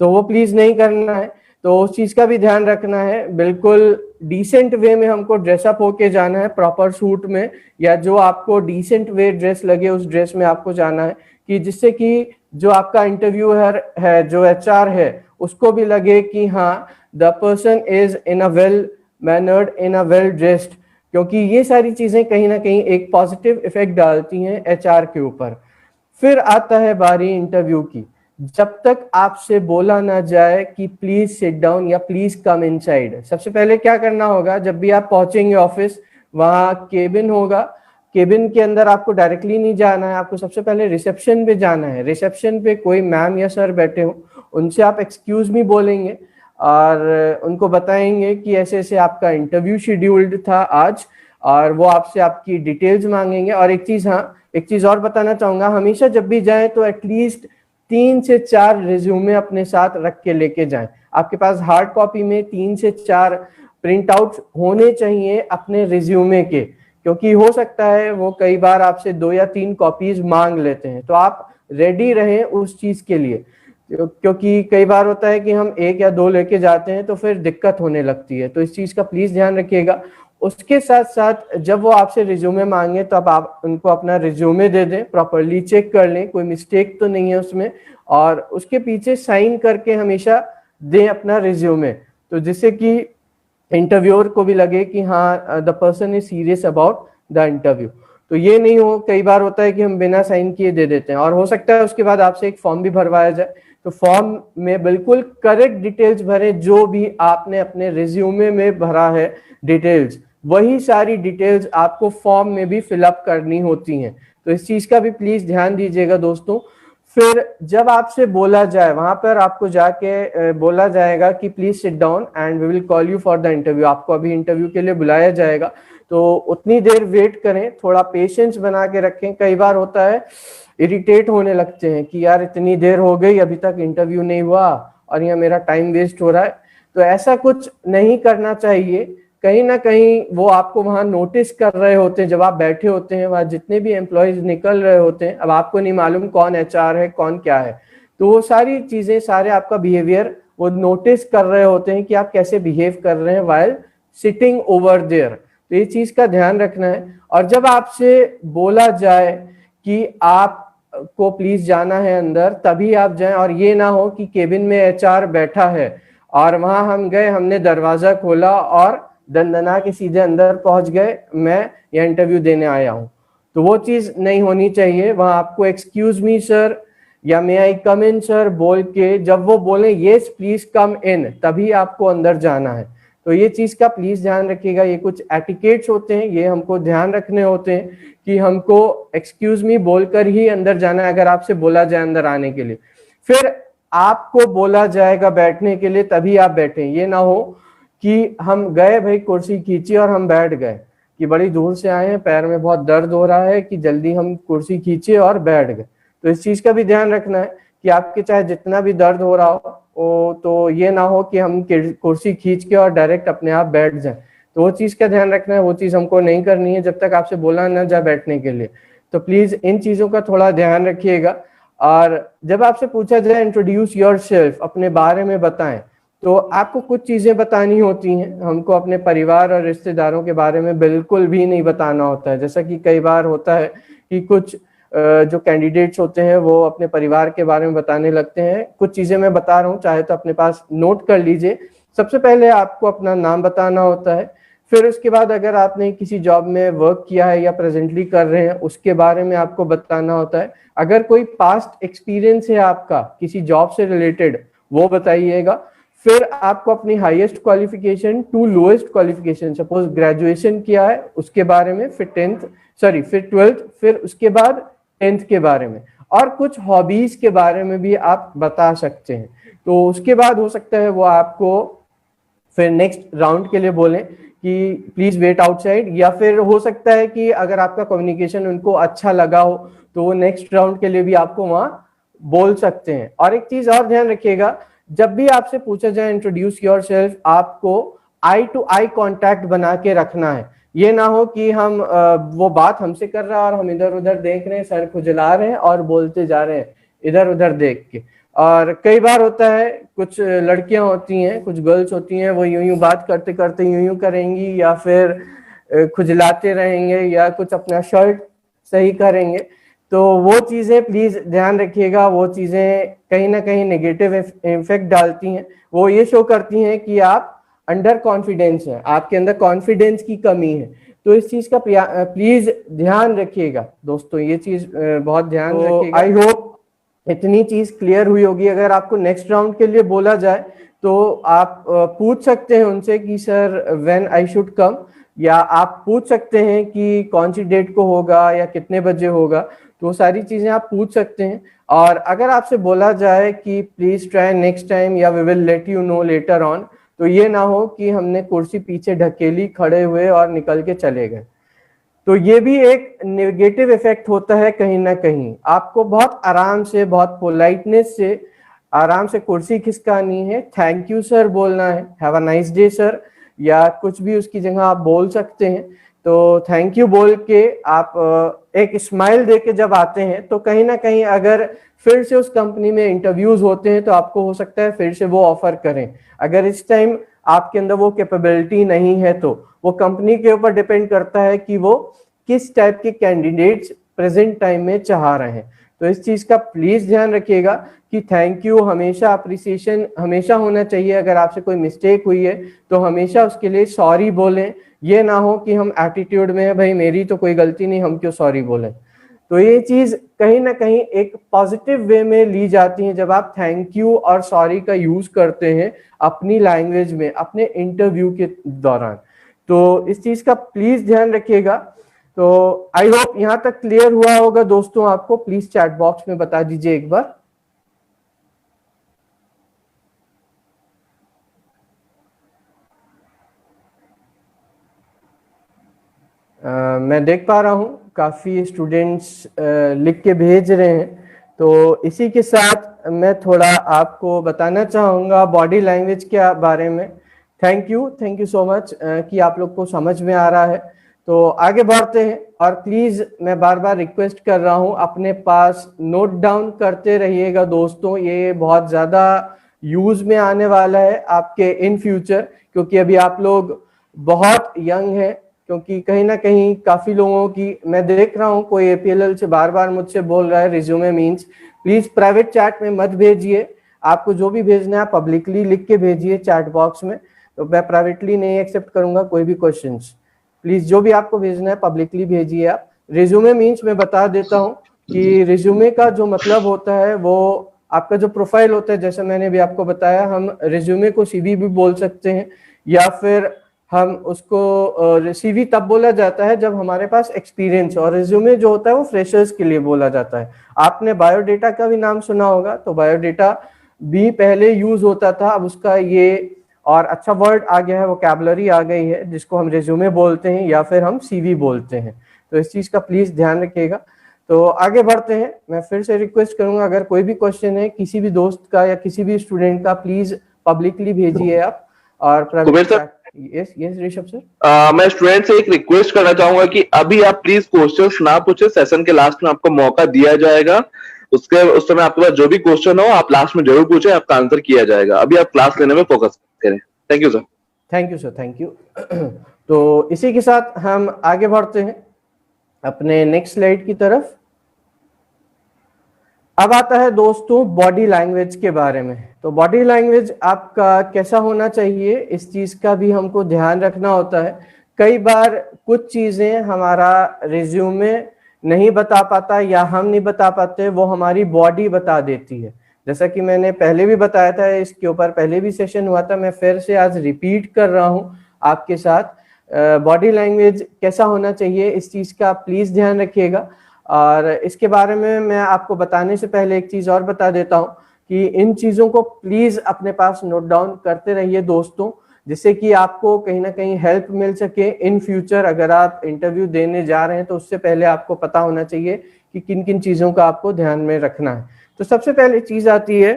तो वो प्लीज नहीं करना है। तो उस चीज का भी ध्यान रखना है, बिल्कुल डिसेंट वे में हमको ड्रेसअप होके जाना है, प्रॉपर सूट में या जो आपको डिसेंट वे ड्रेस लगे उस ड्रेस में आपको जाना है, कि जिससे कि जो आपका इंटरव्यूअर है, जो एचआर है, उसको भी लगे कि हाँ the person is in a well mannered, in a well dressed, क्योंकि ये सारी चीजें कहीं ना कहीं एक पॉजिटिव इफेक्ट डालती हैं एचआर के ऊपर। फिर आता है बारी इंटरव्यू की। जब तक आपसे बोला ना जाए कि प्लीज सिट डाउन या प्लीज कम इनसाइड, सबसे पहले क्या करना होगा, जब भी आप पहुंचेंगे ऑफिस, वहां केबिन होगा, केबिन के अंदर आपको डायरेक्टली नहीं जाना है, आपको सबसे पहले रिसेप्शन पे जाना है। रिसेप्शन पे कोई मैम या सर बैठे हो, उनसे आप एक्सक्यूज मी बोलेंगे और उनको बताएंगे कि ऐसे ऐसे आपका इंटरव्यू शेड्यूल्ड था आज, और वो आपसे आपकी डिटेल्स मांगेंगे। और एक चीज और बताना चाहूंगा, हमेशा जब भी जाएं तो एटलीस्ट 3 से 4 रिज्यूमे अपने साथ रख के लेके जाएं। आपके पास हार्ड कॉपी में 3 से 4 प्रिंट आउट होने चाहिए अपने रिज्यूमे के, क्योंकि हो सकता है वो कई बार आपसे 2 या 3 कॉपीज मांग लेते हैं, तो आप रेडी रहें उस चीज के लिए, क्योंकि कई बार होता है कि हम 1 या 2 लेके जाते हैं तो फिर दिक्कत होने लगती है। तो इस चीज का प्लीज ध्यान रखिएगा। उसके साथ साथ जब वो आपसे रिज्यूमे मांगे तो आप उनको अपना रिज्यूमे दे दें, प्रॉपरली चेक कर लें कोई मिस्टेक तो नहीं है उसमें, और उसके पीछे साइन करके हमेशा दें अपना रिज्यूमे, तो जिससे कि इंटरव्यूअर को भी लगे कि हाँ the person is serious about the interview. तो ये नहीं हो, कई बार होता है कि हम बिना साइन किए दे देते हैं, और हो सकता है उसके बाद आपसे एक फॉर्म भी भरवाया जाए, तो फॉर्म में बिल्कुल करेक्ट डिटेल्स भरें, जो भी आपने अपने रिज्यूमे में भरा है डिटेल्स, वही सारी डिटेल्स आपको फॉर्म में भी फिलअप करनी होती हैं। तो इस चीज का भी प्लीज ध्यान दीजिएगा दोस्तों। फिर जब आपसे बोला जाए, वहां पर आपको जाके बोला जाएगा कि please sit down and we will call you for the interview, आपको अभी इंटरव्यू के लिए बुलाया जाएगा, तो उतनी देर वेट करें, थोड़ा पेशेंस बना के रखें। कई बार होता है इरिटेट होने लगते हैं कि यार इतनी देर हो गई अभी तक इंटरव्यू नहीं हुआ और यहाँ मेरा टाइम वेस्ट हो रहा है, तो ऐसा कुछ नहीं करना चाहिए। कहीं ना कहीं वो आपको वहां नोटिस कर रहे होते हैं, जब आप बैठे होते हैं वहां जितने भी एम्प्लॉयज निकल रहे होते हैं, अब आपको नहीं मालूम कौन एचआर है कौन क्या है, तो वो सारी चीजें, सारे आपका बिहेवियर वो नोटिस कर रहे होते हैं कि आप कैसे बिहेव कर रहे हैं वाइल सिटिंग ओवर देयर। तो ये चीज का ध्यान रखना है। और जब आपसे बोला जाए कि आप को प्लीज जाना है अंदर, तभी आप जाएं, और ये ना हो कि केबिन में एचआर बैठा है और वहां हम गए, हमने दरवाजा खोला और दंदना के सीधे अंदर पहुंच गए, मैं यह इंटरव्यू देने आया हूं, तो वो चीज नहीं होनी चाहिए। वहां आपको एक्सक्यूज मी सर या मे आई कम इन सर बोल के, जब वो बोले यस प्लीज कम इन, तभी आपको अंदर जाना है। तो ये चीज का प्लीज ध्यान रखिएगा। ये कुछ एटिकेट्स होते हैं, ये हमको ध्यान रखने होते हैं कि हमको एक्सक्यूज मी बोलकर ही अंदर जाना है अगर आपसे बोला जाए अंदर आने के लिए। फिर आपको बोला जाएगा बैठने के लिए, तभी आप बैठे। ये ना हो कि हम गए भाई कुर्सी खींची और हम बैठ गए, कि बड़ी दूर से आए हैं, पैर में बहुत दर्द हो रहा है, कि जल्दी हम कुर्सी खींचे और बैठ गए। तो इस चीज का भी ध्यान रखना है कि आपके चाहे जितना भी दर्द हो रहा हो, तो ये ना हो कि हम कुर्सी खींच के और डायरेक्ट अपने आप बैठ जाए। तो वो चीज का ध्यान रखना है, वो चीज हमको नहीं करनी है जब तक आपसे बोला ना जाए बैठने के लिए। तो प्लीज इन चीजों का थोड़ा ध्यान रखिएगा। और जब आपसे पूछा जाए इंट्रोड्यूस योरसेल्फ, अपने बारे में बताएं, तो आपको कुछ चीजें बतानी होती हैं, हमको अपने परिवार और रिश्तेदारों के बारे में बिल्कुल भी नहीं बताना होता है। जैसा कि कई बार होता है कि कुछ जो कैंडिडेट्स होते हैं वो अपने परिवार के बारे में बताने लगते हैं। कुछ चीजें मैं बता रहा हूँ, चाहे तो अपने पास नोट कर लीजिए। सबसे पहले आपको अपना नाम बताना होता है, फिर उसके बाद अगर आपने किसी जॉब में वर्क किया है या प्रेजेंटली कर रहे हैं उसके बारे में आपको बताना होता है। अगर कोई पास्ट एक्सपीरियंस है आपका किसी जॉब से रिलेटेड वो बताइएगा। फिर आपको अपनी highest qualification to lowest qualification, suppose graduation किया है उसके बारे में, फिर ट्वेल्थ, फिर उसके बाद 10th के बारे में, और कुछ हॉबीज के बारे में भी आप बता सकते हैं। तो उसके बाद हो सकता है वो आपको फिर नेक्स्ट राउंड के लिए बोलें कि प्लीज वेट आउटसाइड, या फिर हो सकता है कि अगर आपका कम्युनिकेशन उनको अच्छा लगा हो तो वो नेक्स्ट राउंड के लिए भी आपको वहां बोल सकते हैं। और एक चीज और ध्यान रखिएगा, जब भी आपसे पूछा जाए इंट्रोड्यूस योरसेल्फ, आपको आई टू आई कांटेक्ट बना के रखना है। ये ना हो कि हम वो बात हमसे कर रहा है और हम इधर उधर देख रहे हैं, सर खुजला रहे हैं और बोलते जा रहे हैं इधर उधर देख के। और कई बार होता है कुछ लड़कियां होती हैं, कुछ गर्ल्स होती हैं, वो यूं यूं बात करते करते यूं यूं करेंगी, या फिर खुजलाते रहेंगे, या कुछ अपना शर्ट सही करेंगे। तो वो चीजें प्लीज ध्यान रखिएगा, वो चीजें कहीं ना कहीं नेगेटिव इफेक्ट डालती हैं। वो ये शो करती हैं कि आप अंडर कॉन्फिडेंस है, आपके अंदर कॉन्फिडेंस की कमी है। तो इस चीज का प्लीज ध्यान रखिएगा दोस्तों, ये चीज बहुत ध्यान रखिएगा। आई होप इतनी चीज क्लियर हुई होगी। अगर आपको नेक्स्ट राउंड के लिए बोला जाए तो आप पूछ सकते हैं उनसे कि sir when I should come, या आप पूछ सकते हैं कि कौन सी डेट को होगा या कितने बजे होगा। तो सारी चीजें आप पूछ सकते हैं। और अगर आपसे बोला जाए कि प्लीज ट्राई नेक्स्ट टाइम या we will let you know later on, तो ये ना हो कि हमने कुर्सी पीछे ढकेली, खड़े हुए और निकल के चले गए। तो ये भी एक नेगेटिव इफेक्ट होता है कहीं ना कहीं। आपको बहुत आराम से, बहुत पोलाइटनेस से आराम से कुर्सी खिसकानी है, थैंक यू सर बोलना है, have a nice day sir, या कुछ भी उसकी जगह आप बोल सकते हैं। तो थैंक यू बोल के आप एक स्माइल दे के जब आते हैं तो कहीं ना कहीं अगर फिर से उस कंपनी में इंटरव्यूज होते हैं तो आपको हो सकता है फिर से वो ऑफर करें। अगर इस टाइम आपके अंदर वो कैपेबिलिटी नहीं है तो वो कंपनी के ऊपर डिपेंड करता है कि वो किस टाइप के कैंडिडेट्स प्रेजेंट टाइम में चाह रहे हैं। तो इस चीज का प्लीज ध्यान रखिएगा कि थैंक यू हमेशा, अप्रिसिएशन हमेशा होना चाहिए। अगर आपसे कोई मिस्टेक हुई है तो हमेशा उसके लिए सॉरी बोलें। ये ना हो कि हम एटीट्यूड में है, भाई मेरी तो कोई गलती नहीं, हम क्यों सॉरी बोलें। तो ये चीज कहीं ना कहीं एक पॉजिटिव वे में ली जाती है जब आप थैंक यू और सॉरी का यूज करते हैं अपनी लैंग्वेज में अपने इंटरव्यू के दौरान। तो इस चीज का प्लीज ध्यान रखिएगा। तो आई होप यहां तक क्लियर हुआ होगा दोस्तों आपको। प्लीज चैट बॉक्स में बता दीजिए एक बार। मैं देख पा रहा हूं काफी स्टूडेंट्स लिख के भेज रहे हैं। तो इसी के साथ मैं थोड़ा आपको बताना चाहूंगा बॉडी लैंग्वेज के बारे में। थैंक यू सो मच कि आप लोग को समझ में आ रहा है। तो आगे बढ़ते हैं, और प्लीज मैं बार बार रिक्वेस्ट कर रहा हूं अपने पास नोट डाउन करते रहिएगा दोस्तों। ये बहुत ज्यादा यूज में आने वाला है आपके इन फ्यूचर, क्योंकि अभी आप लोग बहुत यंग हैं। क्योंकि कहीं ना कहीं काफी लोगों की मैं देख रहा हूं कोई एपीएलएल से बार बार मुझसे बोल रहा है resume means. Please private chat में मत भेजिए, आपको जो भी भेजना है पब्लिकली लिख के भेजिए चैट बॉक्स में। तो मैं प्राइवेटली नहीं एक्सेप्ट करूंगा कोई भी क्वेश्चंस। प्लीज जो भी आपको भेजना है पब्लिकली भेजिए आप। रिज्यूमे मीन्स मैं बता देता हूँ कि रिज्यूमे का जो मतलब होता है वो आपका जो प्रोफाइल होता है। जैसे मैंने भी आपको बताया, हम रिज्यूमे को सीवी भी बोल सकते हैं, या फिर हम उसको सीवी तब बोला जाता है जब हमारे पास एक्सपीरियंस, और रिज्यूमे जो होता है वो फ्रेशर्स के लिए बोला जाता है। आपने बायोडेटा का भी नाम सुना होगा, तो बायोडेटा भी पहले यूज होता था, अब उसका ये और अच्छा वर्ड आ गया है, वोकैबुलरी आ गई है जिसको हम रिज्यूमे बोलते हैं या फिर हम सीवी बोलते हैं। तो इस चीज का प्लीज ध्यान रखिएगा। तो आगे बढ़ते हैं। मैं फिर से रिक्वेस्ट करूंगा अगर कोई भी क्वेश्चन है किसी भी दोस्त का या किसी भी स्टूडेंट का, प्लीज पब्लिकली भेजिए आप। और यस ऋषभ सर, मैं स्टूडेंट से एक रिक्वेस्ट करना चाहूंगा कि अभी आप प्लीज क्वेश्चंस ना पूछे, सेशन के लास्ट में आपको मौका दिया जाएगा। उस समय आपके पास जो भी क्वेश्चन हो आप लास्ट में जरूर पूछे, आपका आंसर किया जाएगा। अभी आप क्लास लेने में फोकस करें। Thank you sir. Thank you sir, thank you. तो इसी के साथ हम आगे बढ़ते हैं अपने नेक्स्ट स्लाइड की तरफ। अब आता है दोस्तों बॉडी लैंग्वेज के बारे में। तो बॉडी लैंग्वेज आपका कैसा होना चाहिए, इस चीज का भी हमको ध्यान रखना होता है। कई बार कुछ चीजें हमारा रिज्यूमे नहीं बता पाता या हम नहीं बता पाते, वो हमारी बॉडी बता देती है। जैसा कि मैंने पहले भी बताया था, इसके ऊपर पहले भी सेशन हुआ था, मैं फिर से आज रिपीट कर रहा हूं आपके साथ। बॉडी लैंग्वेज कैसा होना चाहिए, इस चीज का प्लीज ध्यान रखिएगा। और इसके बारे में मैं आपको बताने से पहले एक चीज और बता देता हूं कि इन चीजों को प्लीज अपने पास नोट डाउन करते रहिए दोस्तों, जिससे कि आपको कहीं ना कहीं हेल्प मिल सके इन फ्यूचर। अगर आप इंटरव्यू देने जा रहे हैं तो उससे पहले आपको पता होना चाहिए कि किन किन चीजों का आपको ध्यान में रखना है। तो सबसे पहले चीज आती है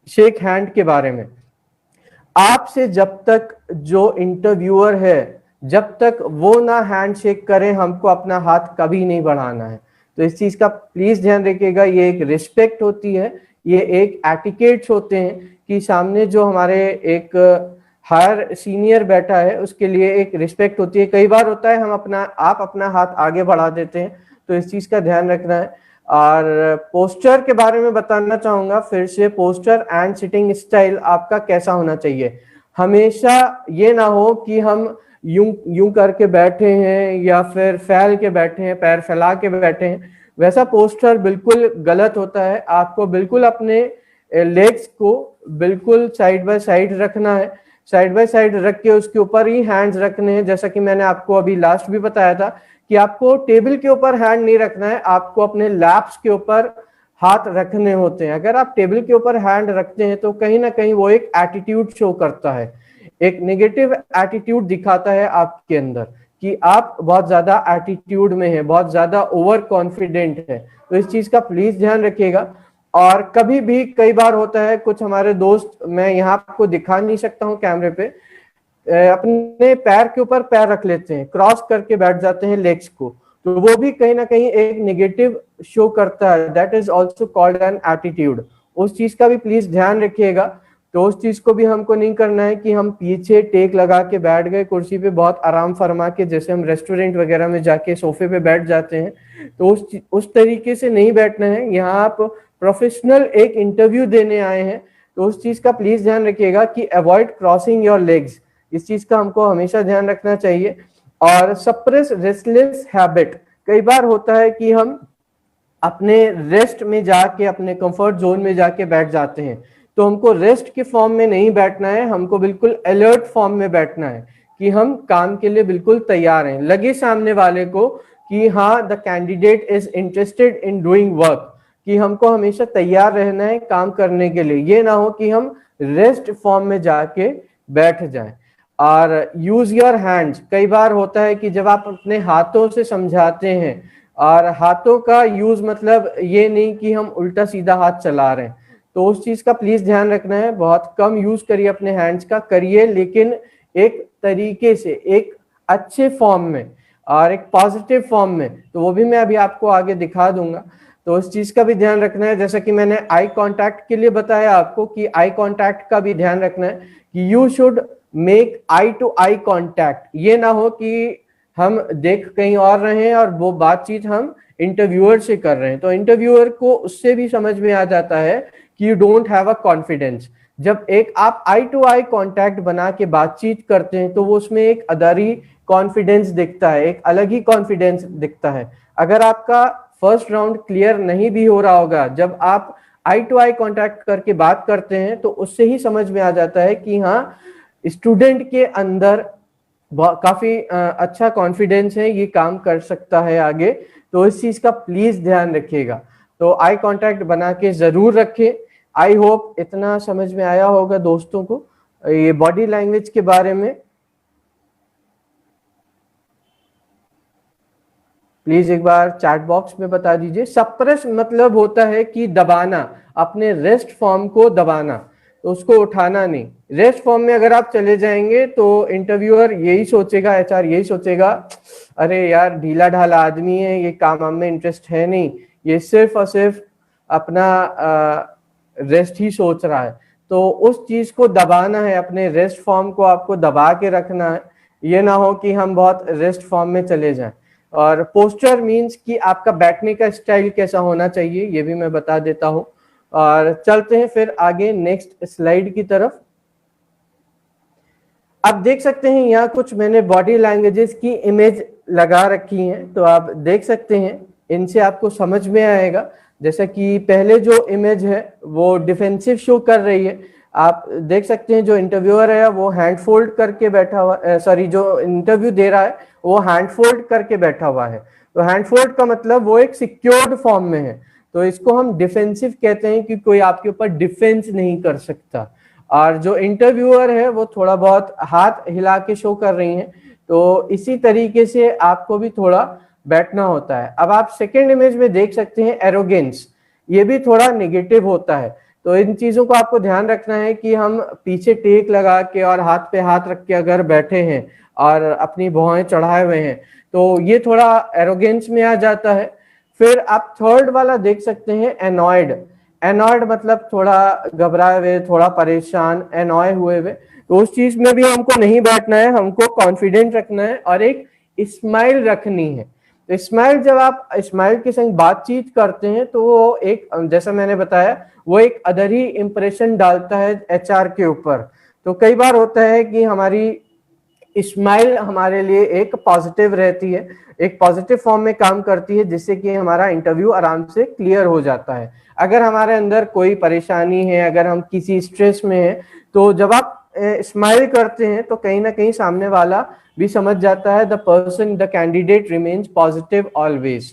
शेक हैंड के बारे में। आपसे जब तक जो इंटरव्यूअर है, जब तक वो ना हैंड शेक करे, हमको अपना हाथ कभी नहीं बढ़ाना है। तो इस चीज का प्लीज ध्यान रखिएगा। ये एक रिस्पेक्ट होती है, ये एक एटिकेट्स होते हैं कि सामने जो हमारे एक हायर सीनियर बैठा है उसके लिए एक रिस्पेक्ट होती है। कई बार होता है आप अपना हाथ आगे बढ़ा देते हैं, तो इस चीज का ध्यान रखना है। और पोस्चर के बारे में बताना चाहूंगा फिर से। पोस्चर एंड सिटिंग स्टाइल आपका कैसा होना चाहिए। हमेशा ये ना हो कि हम यूं करके बैठे हैं या फिर फैल के बैठे हैं, पैर फैला के बैठे हैं। वैसा पोस्चर बिल्कुल गलत होता है। आपको बिल्कुल अपने लेग्स को बिल्कुल साइड बाय साइड रखना है। साइड बाय साइड रख के उसके ऊपर ही हैंड्स रखने हैं। जैसा कि मैंने आपको अभी लास्ट भी बताया था कि आपको टेबल के ऊपर हैंड नहीं रखना है, आपको अपने लैप्स के ऊपर हाथ रखने होते हैं। अगर आप टेबल के ऊपर हैंड रखते हैं तो कहीं ना कहीं वो एक एटीट्यूड शो करता है, एक नेगेटिव एटीट्यूड दिखाता है आपके अंदर कि आप बहुत ज्यादा एटीट्यूड में है, बहुत ज्यादा ओवर कॉन्फिडेंट है। तो इस चीज का प्लीज ध्यान रखिएगा। और कभी भी कई बार होता है कुछ हमारे दोस्त, मैं यहाँ आपको दिखा नहीं सकता हूँ कैमरे पे, अपने पैर के ऊपर पैर रख लेते हैं, क्रॉस करके बैठ जाते हैं लेग्स को, तो वो भी कहीं ना कहीं एक नेगेटिव शो करता है। That is also called an attitude. उस चीज का भी प्लीज ध्यान रखिएगा। तो उस चीज को भी हमको नहीं करना है कि हम पीछे टेक लगा के बैठ गए कुर्सी पे बहुत आराम फरमा के, जैसे हम रेस्टोरेंट वगैरह में जाके सोफे पे बैठ जाते हैं। तो उस तरीके से नहीं बैठना है। यहाँ आप प्रोफेशनल एक इंटरव्यू देने आए हैं, तो उस चीज का प्लीज ध्यान रखिएगा कि अवॉइड क्रॉसिंग योर लेग्स। इस चीज का हमको हमेशा ध्यान रखना चाहिए। और सप्रेस रेस्टलेस हैबिट। कई बार होता है कि हम अपने रेस्ट में जाके, अपने कंफर्ट जोन में जाके बैठ जाते हैं, तो हमको रेस्ट के फॉर्म में नहीं बैठना है, हमको बिल्कुल अलर्ट फॉर्म में बैठना है कि हम काम के लिए बिल्कुल तैयार हैं। लगे सामने वाले को कि हाँ the candidate is interested in doing work, कि हमको हमेशा तैयार रहना है काम करने के लिए। ये ना हो कि हम रेस्ट फॉर्म में जाके बैठ जाएं। और यूज योर हैंड्स। कई बार होता है कि जब आप अपने हाथों से समझाते हैं, और हाथों का यूज मतलब ये नहीं कि हम उल्टा सीधा हाथ चला रहे हैं, तो उस चीज का प्लीज ध्यान रखना है। बहुत कम यूज करिए अपने हैंड्स का, करिए लेकिन एक तरीके से, एक अच्छे फॉर्म में और एक पॉजिटिव फॉर्म में। तो वो भी मैं अभी आपको आगे दिखा दूंगा। तो उस चीज का भी ध्यान रखना है। जैसा कि मैंने आई कांटेक्ट के लिए बताया आपको कि आई कांटेक्ट का भी ध्यान रखना है कि you should make eye to eye contact. ये ना हो कि हम देख कहीं और रहे हैं और वो बातचीत हम इंटरव्यूअर से कर रहे हैं, तो इंटरव्यूअर को उससे भी समझ में आ जाता है कि you don't have a confidence. जब एक आप आई टू आई कांटेक्ट बना के बातचीत करते हैं तो वो उसमें एक अदरी कॉन्फिडेंस दिखता है, एक अलग ही कॉन्फिडेंस दिखता है। अगर आपका फर्स्ट राउंड क्लियर नहीं भी हो रहा होगा, जब आप आई टू आई कांटेक्ट करके बात करते हैं तो उससे ही समझ में आ जाता है कि हाँ स्टूडेंट के अंदर काफी अच्छा कॉन्फिडेंस है, ये काम कर सकता है आगे। तो इस चीज का प्लीज ध्यान रखिएगा। तो आई कांटेक्ट बना के जरूर रखें। आई होप इतना समझ में आया होगा दोस्तों को ये बॉडी लैंग्वेज के बारे में। प्लीज एक बार चैट बॉक्स में बता दीजिए। सप्रेस मतलब होता है कि दबाना, अपने रेस्ट फॉर्म को दबाना, तो उसको उठाना नहीं। रेस्ट फॉर्म में अगर आप चले जाएंगे तो इंटरव्यूअर यही सोचेगा, एचआर यही सोचेगा, अरे यार ढीला ढाला आदमी है, ये काम में इंटरेस्ट है नहीं, ये सिर्फ और सिर्फ अपना रेस्ट ही सोच रहा है, तो उस चीज को दबाना है, अपने रेस्ट फॉर्म को आपको दबा के रखना है, ये ना हो कि हम बहुत रेस्ट फॉर्म में चले जाएं। और पोस्चर मीन्स कि आपका बैठने का स्टाइल कैसा होना चाहिए, ये भी मैं बता देता हूँ। और चलते हैं फिर आगे नेक्स्ट स्लाइड की तरफ। आप देख सकते हैं यहाँ कुछ मैंने बॉडी लैंग्वेजेस की इमेज लगा रखी हैं, तो आप देख सकते हैं, इनसे आपको समझ में आएगा। जैसा कि पहले जो इमेज है वो डिफेंसिव शो कर रही है, आप देख सकते हैं जो इंटरव्यूअर है वो हैंड फोल्ड करके बैठा हुआ, सॉरी जो इंटरव्यू दे रहा है वो हैंड फोल्ड करके बैठा हुआ है। तो हैंड फोल्ड का मतलब वो एक सिक्योर्ड फॉर्म में है, तो इसको हम डिफेंसिव कहते हैं कि कोई आपके ऊपर डिफेंस नहीं कर सकता। और जो इंटरव्यूअर है वो थोड़ा बहुत हाथ हिला के शो कर रही हैं, तो इसी तरीके से आपको भी थोड़ा बैठना होता है। अब आप सेकेंड इमेज में देख सकते हैं एरोगेंस, ये भी थोड़ा नेगेटिव होता है, तो इन चीजों को आपको ध्यान रखना है कि हम पीछे टेक लगा के और हाथ पे हाथ रख के अगर बैठे हैं और अपनी भौहें चढ़ाए हुए हैं तो ये थोड़ा एरोगेंस में आ जाता है। फिर आप थर्ड वाला देख सकते हैं एनॉयड। एनॉयड मतलब थोड़ा घबराए हुए, थोड़ा परेशान, एनॉय हुए हुए, तो उस चीज में भी हमको नहीं बैठना है, हमको कॉन्फिडेंट रखना है और एक स्माइल रखनी है। तो स्माइल, जब आप स्माइल के संग बातचीत करते हैं तो वो एक, जैसा मैंने बताया, वो एक अदर ही इंप्रेशन डालता है एचआर के ऊपर। तो कई बार होता है कि हमारी स्माइल हमारे लिए एक पॉजिटिव रहती है, एक पॉजिटिव फॉर्म में काम करती है, जिससे कि हमारा इंटरव्यू आराम से क्लियर हो जाता है। अगर हमारे अंदर कोई परेशानी है, अगर हम किसी स्ट्रेस में हैं, तो जब आप स्माइल करते हैं तो कहीं ना कहीं सामने वाला भी समझ जाता है the person, the candidate remains positive always.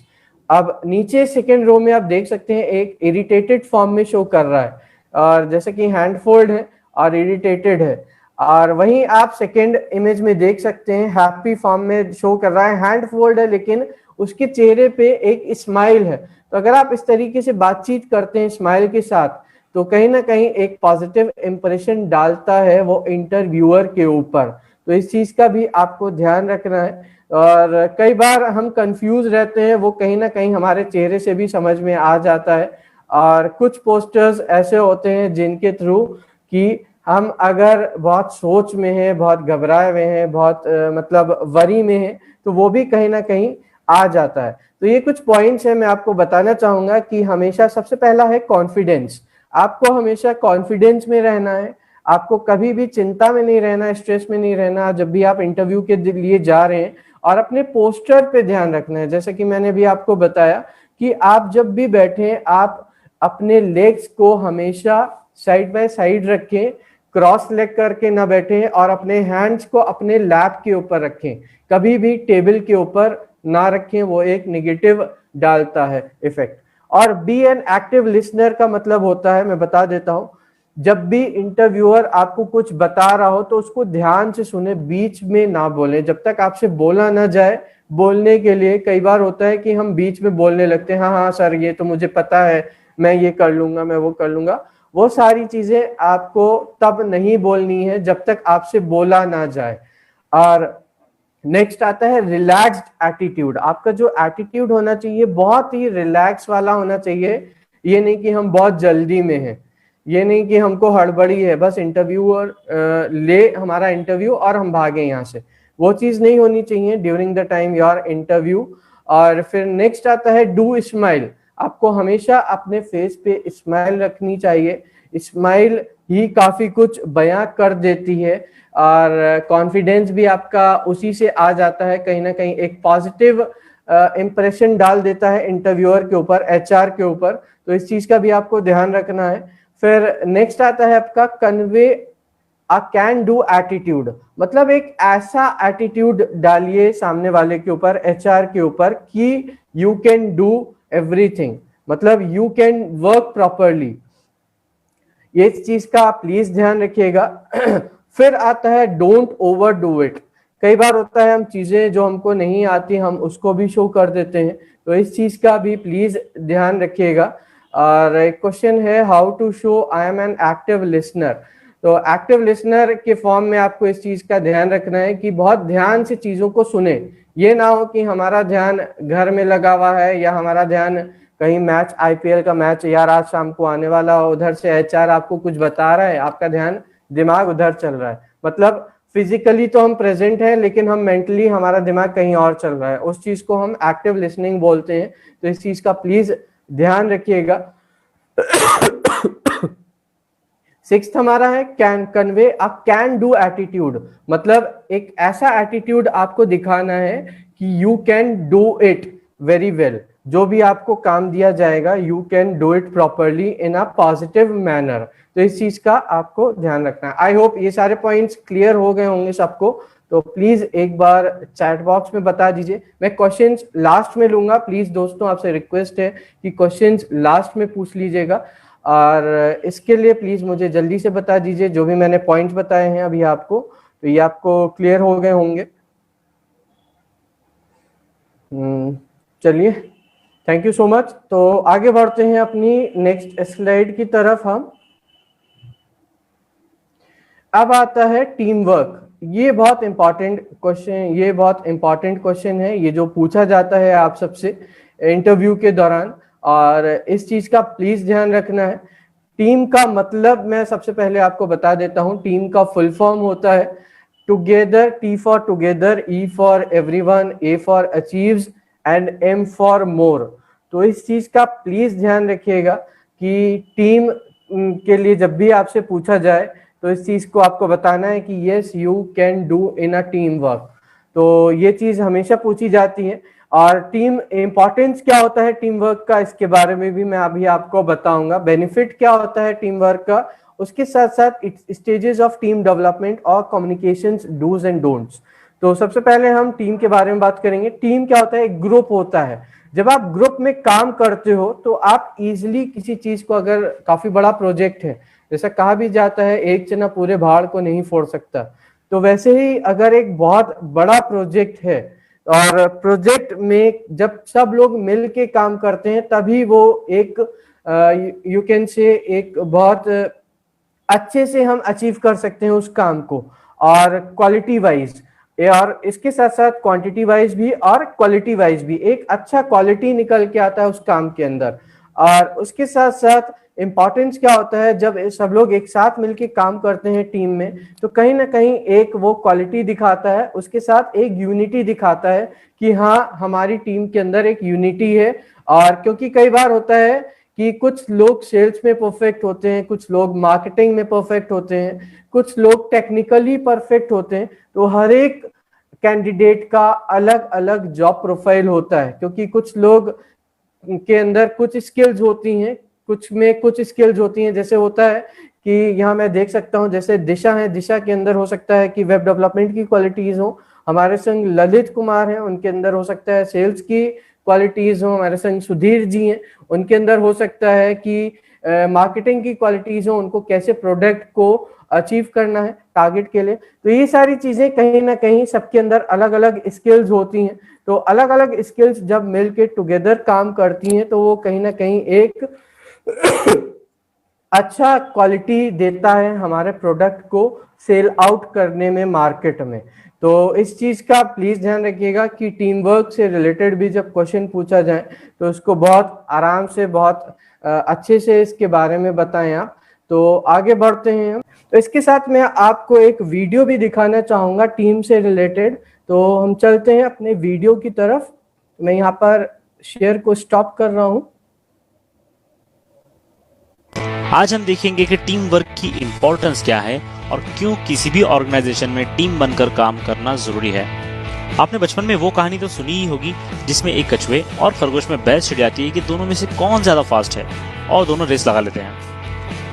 अब नीचे सेकेंड रो में आप देख सकते हैं एक इरिटेटेड फॉर्म में शो कर रहा है, और जैसे कि हैंड फोल्ड है और इरिटेटेड है। और वहीं आप सेकेंड इमेज में देख सकते हैं हैप्पी फॉर्म में शो कर रहा है, हैंड फोल्ड है लेकिन उसके चेहरे पे एक स्माइल है। तो अगर आप इस तरीके से बातचीत करते हैं स्माइल के साथ, तो कहीं ना कहीं एक पॉजिटिव इंप्रेशन डालता है वो इंटरव्यूअर के ऊपर। तो इस चीज का भी आपको ध्यान रखना है। और कई बार हम कंफ्यूज रहते हैं, वो कहीं ना कहीं हमारे चेहरे से भी समझ में आ जाता है। और कुछ पोस्टर्स ऐसे होते हैं जिनके थ्रू कि हम अगर बहुत सोच में हैं, बहुत घबराए हुए हैं, बहुत मतलब वरी में हैं, तो वो भी कहीं ना कहीं आ जाता है। तो ये कुछ पॉइंट्स हैं, मैं आपको बताना चाहूंगा कि हमेशा सबसे पहला है कॉन्फिडेंस। आपको हमेशा कॉन्फिडेंस में रहना है, आपको कभी भी चिंता में नहीं रहना, स्ट्रेस में नहीं रहना जब भी आप इंटरव्यू के लिए जा रहे हैं। और अपने पोस्टर पे ध्यान रखना है, जैसे कि मैंने भी आपको बताया कि आप जब भी बैठे आप अपने लेग्स को हमेशा साइड बाय साइड रखें, क्रॉस लेग करके ना बैठे, और अपने हैंड्स को अपने लैप के ऊपर रखें, कभी भी टेबल के ऊपर ना रखें, वो एक नेगेटिव डालता है इफेक्ट। और बी एन एक्टिव लिसनर का मतलब होता है, मैं बता देता हूं, जब भी इंटरव्यूअर आपको कुछ बता रहा हो तो उसको ध्यान से सुने, बीच में ना बोले, जब तक आपसे बोला ना जाए। बोलने के लिए कई बार होता है कि हम बीच में बोलने लगते हैं, हाँ हाँ सर ये तो मुझे पता है, मैं ये कर लूंगा, मैं वो कर लूंगा। वो सारी चीजें आपको तब नहीं बोलनी है जब तक आपसे बोला ना जाए। और नेक्स्ट आता है रिलैक्स्ड एटीट्यूड। आपका जो एटीट्यूड होना चाहिए बहुत ही रिलैक्स वाला होना चाहिए। ये नहीं कि हम बहुत जल्दी में हैं, ये नहीं कि हमको हड़बड़ी है, बस इंटरव्यूअर ले हमारा इंटरव्यू और हम भागे यहाँ से, वो चीज नहीं होनी चाहिए during the time your interview. और फिर नेक्स्ट आता है डू स्माइल। आपको हमेशा अपने फेस पे स्माइल रखनी चाहिए, स्माइल ही काफी कुछ बयां कर देती है। और कॉन्फिडेंस भी आपका उसी से आ जाता है, कहीं ना कहीं एक पॉजिटिव इंप्रेशन डाल देता है इंटरव्यूअर के ऊपर, एचआर के ऊपर। तो इस चीज का भी आपको ध्यान रखना है। फिर नेक्स्ट आता है आपका convey a can do attitude. मतलब एक ऐसा एटीट्यूड डालिए सामने वाले के ऊपर, एचआर के ऊपर, कि यू कैन डू एवरीथिंग, मतलब यू कैन वर्क प्रॉपरली। ये चीज का प्लीज ध्यान रखिएगा। फिर आता है डोंट ओवर डू इट। कई बार होता है हम चीजें जो हमको नहीं आती हम उसको भी शो कर देते हैं, तो इस चीज का भी प्लीज ध्यान रखिएगा। और एक क्वेश्चन है how to show I am an active listener. तो एक्टिव लिसनर के फॉर्म में आपको इस चीज का ध्यान रखना है कि बहुत ध्यान से चीजों को सुने। ये ना हो कि हमारा ध्यान घर में लगा हुआ है या हमारा ध्यान कहीं मैच आईपीएल का मैच यार आज शाम को आने वाला हो, उधर से एचआर आपको कुछ बता रहा है, आपका दिमाग उधर चल रहा है, मतलब फिजिकली तो हम प्रेजेंट हैं लेकिन हम मेंटली हमारा दिमाग कहीं और चल रहा है, उस चीज को हम एक्टिव लिसनिंग बोलते हैं। तो इस चीज का प्लीज ध्यान रखिएगा। सिक्स्थ हमारा है can convey a can do attitude, मतलब एक ऐसा एटीट्यूड आपको दिखाना है कि you can do it very well, जो भी आपको काम दिया जाएगा you can do it properly in a positive manner. तो इस चीज का आपको ध्यान रखना है। आई होप ये सारे पॉइंट्स क्लियर हो गए होंगे सबको, तो प्लीज एक बार चैट बॉक्स में बता दीजिए। मैं क्वेश्चंस लास्ट में लूंगा, प्लीज दोस्तों आपसे रिक्वेस्ट है कि क्वेश्चंस लास्ट में पूछ लीजिएगा, और इसके लिए प्लीज मुझे जल्दी से बता दीजिए जो भी मैंने पॉइंट्स बताए हैं अभी आपको, तो ये आपको क्लियर हो गए होंगे। चलिए, थैंक यू सो मच। तो आगे बढ़ते हैं अपनी नेक्स्ट स्लाइड की तरफ। हम अब आता है टीम वर्क। ये बहुत इंपॉर्टेंट क्वेश्चन है, ये जो पूछा जाता है आप सबसे इंटरव्यू के दौरान, और इस चीज का प्लीज ध्यान रखना है। टीम का मतलब मैं सबसे पहले आपको बता देता हूं। टीम का फुल फॉर्म होता है together, T for together, E for everyone, A for achieves and M for more. तो इस चीज का प्लीज ध्यान रखिएगा कि टीम के लिए जब भी आपसे पूछा जाए तो इस चीज को आपको बताना है कि yes you can do in a team work. तो ये चीज हमेशा पूछी जाती है। और टीम इंपॉर्टेंस क्या होता है टीम वर्क का, इसके बारे में भी मैं अभी आपको बताऊंगा। बेनिफिट क्या होता है टीम वर्क का, उसके साथ साथ स्टेजेस ऑफ टीम डेवलपमेंट और कम्युनिकेशंस डूज एंड डोंट्स। तो सबसे पहले हम टीम के बारे में बात करेंगे। टीम क्या होता है, एक ग्रुप होता है। जब आप ग्रुप में काम करते हो तो आप इजिली किसी चीज को, अगर काफी बड़ा प्रोजेक्ट है, जैसा कहा भी जाता है एक चना पूरे पहाड़ को नहीं फोड़ सकता, तो वैसे ही अगर एक बहुत बड़ा प्रोजेक्ट है और प्रोजेक्ट में जब सब लोग मिल के काम करते हैं तभी वो एक यू कैन से एक बहुत अच्छे से हम अचीव कर सकते हैं उस काम को, और क्वालिटी वाइज और इसके साथ साथ क्वांटिटी वाइज भी और क्वालिटी वाइज भी एक अच्छा क्वालिटी निकल के आता है उस काम के अंदर। और उसके साथ साथ इंपॉर्टेंस क्या होता है, जब सब लोग एक साथ मिलके काम करते हैं टीम में तो कहीं ना कहीं एक वो क्वालिटी दिखाता है, उसके साथ एक यूनिटी दिखाता है कि हाँ हमारी टीम के अंदर एक यूनिटी है। और क्योंकि कई बार होता है कि कुछ लोग सेल्स में परफेक्ट होते हैं, कुछ लोग मार्केटिंग में परफेक्ट होते हैं, कुछ लोग टेक्निकली परफेक्ट होते हैं, तो हर एक कैंडिडेट का अलग अलग जॉब प्रोफाइल होता है। क्योंकि कुछ लोग के अंदर कुछ स्किल्स होती हैं, कुछ में कुछ स्किल्स होती हैं। जैसे होता है कि यहाँ मैं देख सकता हूँ जैसे दिशा है, दिशा के अंदर हो सकता है कि वेब डेवलपमेंट की क्वालिटीज हो। हमारे संग ललित कुमार हैं, उनके अंदर हो सकता है सेल्स की क्वालिटीज हो। हमारे संग सुधीर जी हैं, उनके अंदर हो सकता है कि मार्केटिंग की क्वालिटीज हो, उनको कैसे प्रोडक्ट को अचीव करना है टारगेट के लिए। तो ये सारी चीजें कहीं ना कहीं सबके अंदर अलग अलग स्किल्स होती हैं। तो अलग अलग स्किल्स जब मिलके टुगेदर काम करती हैं तो वो कहीं ना कहीं एक अच्छा क्वालिटी देता है हमारे प्रोडक्ट को सेल आउट करने में मार्केट में। तो इस चीज का प्लीज ध्यान रखिएगा कि टीम वर्क से रिलेटेड भी जब क्वेश्चन पूछा जाए तो उसको बहुत आराम से, बहुत अच्छे से इसके बारे में बताएं आप। तो आगे बढ़ते हैं हम। तो इसके साथ मैं आपको एक वीडियो भी दिखाना चाहूंगा टीम से रिलेटेड। तो हम चलते हैं अपने वीडियो की तरफ। मैं यहाँ पर शेयर को स्टॉप कर रहा हूँ। आज हम देखेंगे कि टीम वर्क की इम्पोर्टेंस क्या है और क्यों किसी भी ऑर्गेनाइजेशन में टीम बनकर काम करना जरूरी है। आपने बचपन में वो कहानी तो सुनी ही होगी जिसमें एक कछुए और खरगोश में बहस छिड़ जाती है कि दोनों में से कौन ज्यादा फास्ट है, और दोनों रेस लगा लेते हैं।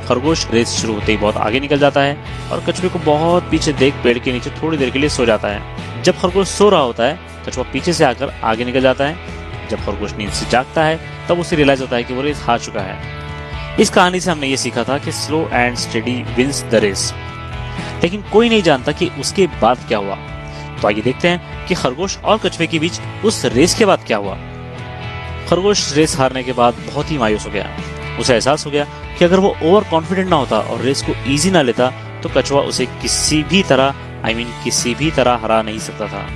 खरगोश रेस शुरू होते ही बहुत आगे निकल जाता है और कछुए को बहुत पीछे देख पेड़ के नीचे थोड़ी देर के लिए सो जाता है। जब खरगोश सो रहा होता है कछुआ पीछे से आकर आगे निकल जाता है। जब खरगोश नींद से जागता है तब उसे रियलाइज होता है कि वो रेस हार चुका है। इस कहानी से हमने ये सीखा था कि slow and steady wins the race. लेकिन कोई नहीं जानता कि उसके बाद क्या हुआ। तो आइए देखते हैं कि खरगोश और कछुए के बीच उस रेस के बाद क्या हुआ। खरगोश रेस हारने के बाद बहुत ही मायूस हो गया। उसे एहसास हो गया कि अगर वो ओवर कॉन्फिडेंट ना होता और रेस को इजी ना लेता तो कछुआ उसे किसी भी तरह हरा नहीं सकता था।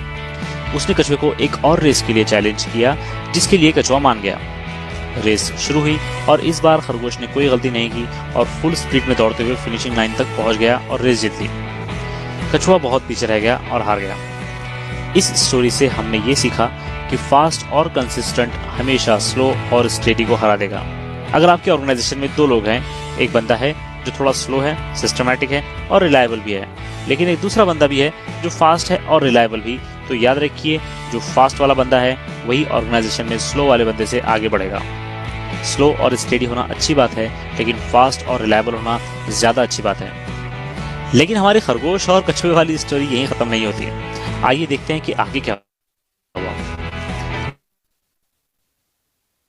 उसने कछुए को एक और रेस के लिए चैलेंज किया, जिसके लिए कछुआ मान गया। रेस शुरू हुई और इस बार खरगोश ने कोई गलती नहीं की और फुल स्पीड में दौड़ते हुए फिनिशिंग लाइन तक पहुंच गया और रेस जीत ली। कछुआ बहुत पीछे रह गया और हार गया। इस स्टोरी से हमने ये सीखा कि फास्ट और कंसिस्टेंट हमेशा स्लो और स्टेडी को हरा देगा। अगर आपके ऑर्गेनाइजेशन में दो लोग हैं, एक बंदा है जो थोड़ा स्लो है, सिस्टमैटिक है और रिलायबल भी है, लेकिन एक दूसरा बंदा भी है जो फास्ट है और रिलायबल भी, तो याद रखिए जो फास्ट वाला बंदा है वही ऑर्गेनाइजेशन में स्लो वाले बंदे से आगे बढ़ेगा। स्लो और स्टेडी होना अच्छी बात है, लेकिन फास्ट और रिलायबल होना ज्यादा अच्छी बात है। लेकिन हमारी खरगोश और कछुए वाली स्टोरी यहीं खत्म नहीं होती है। आइए देखते हैं कि आगे क्या हुआ।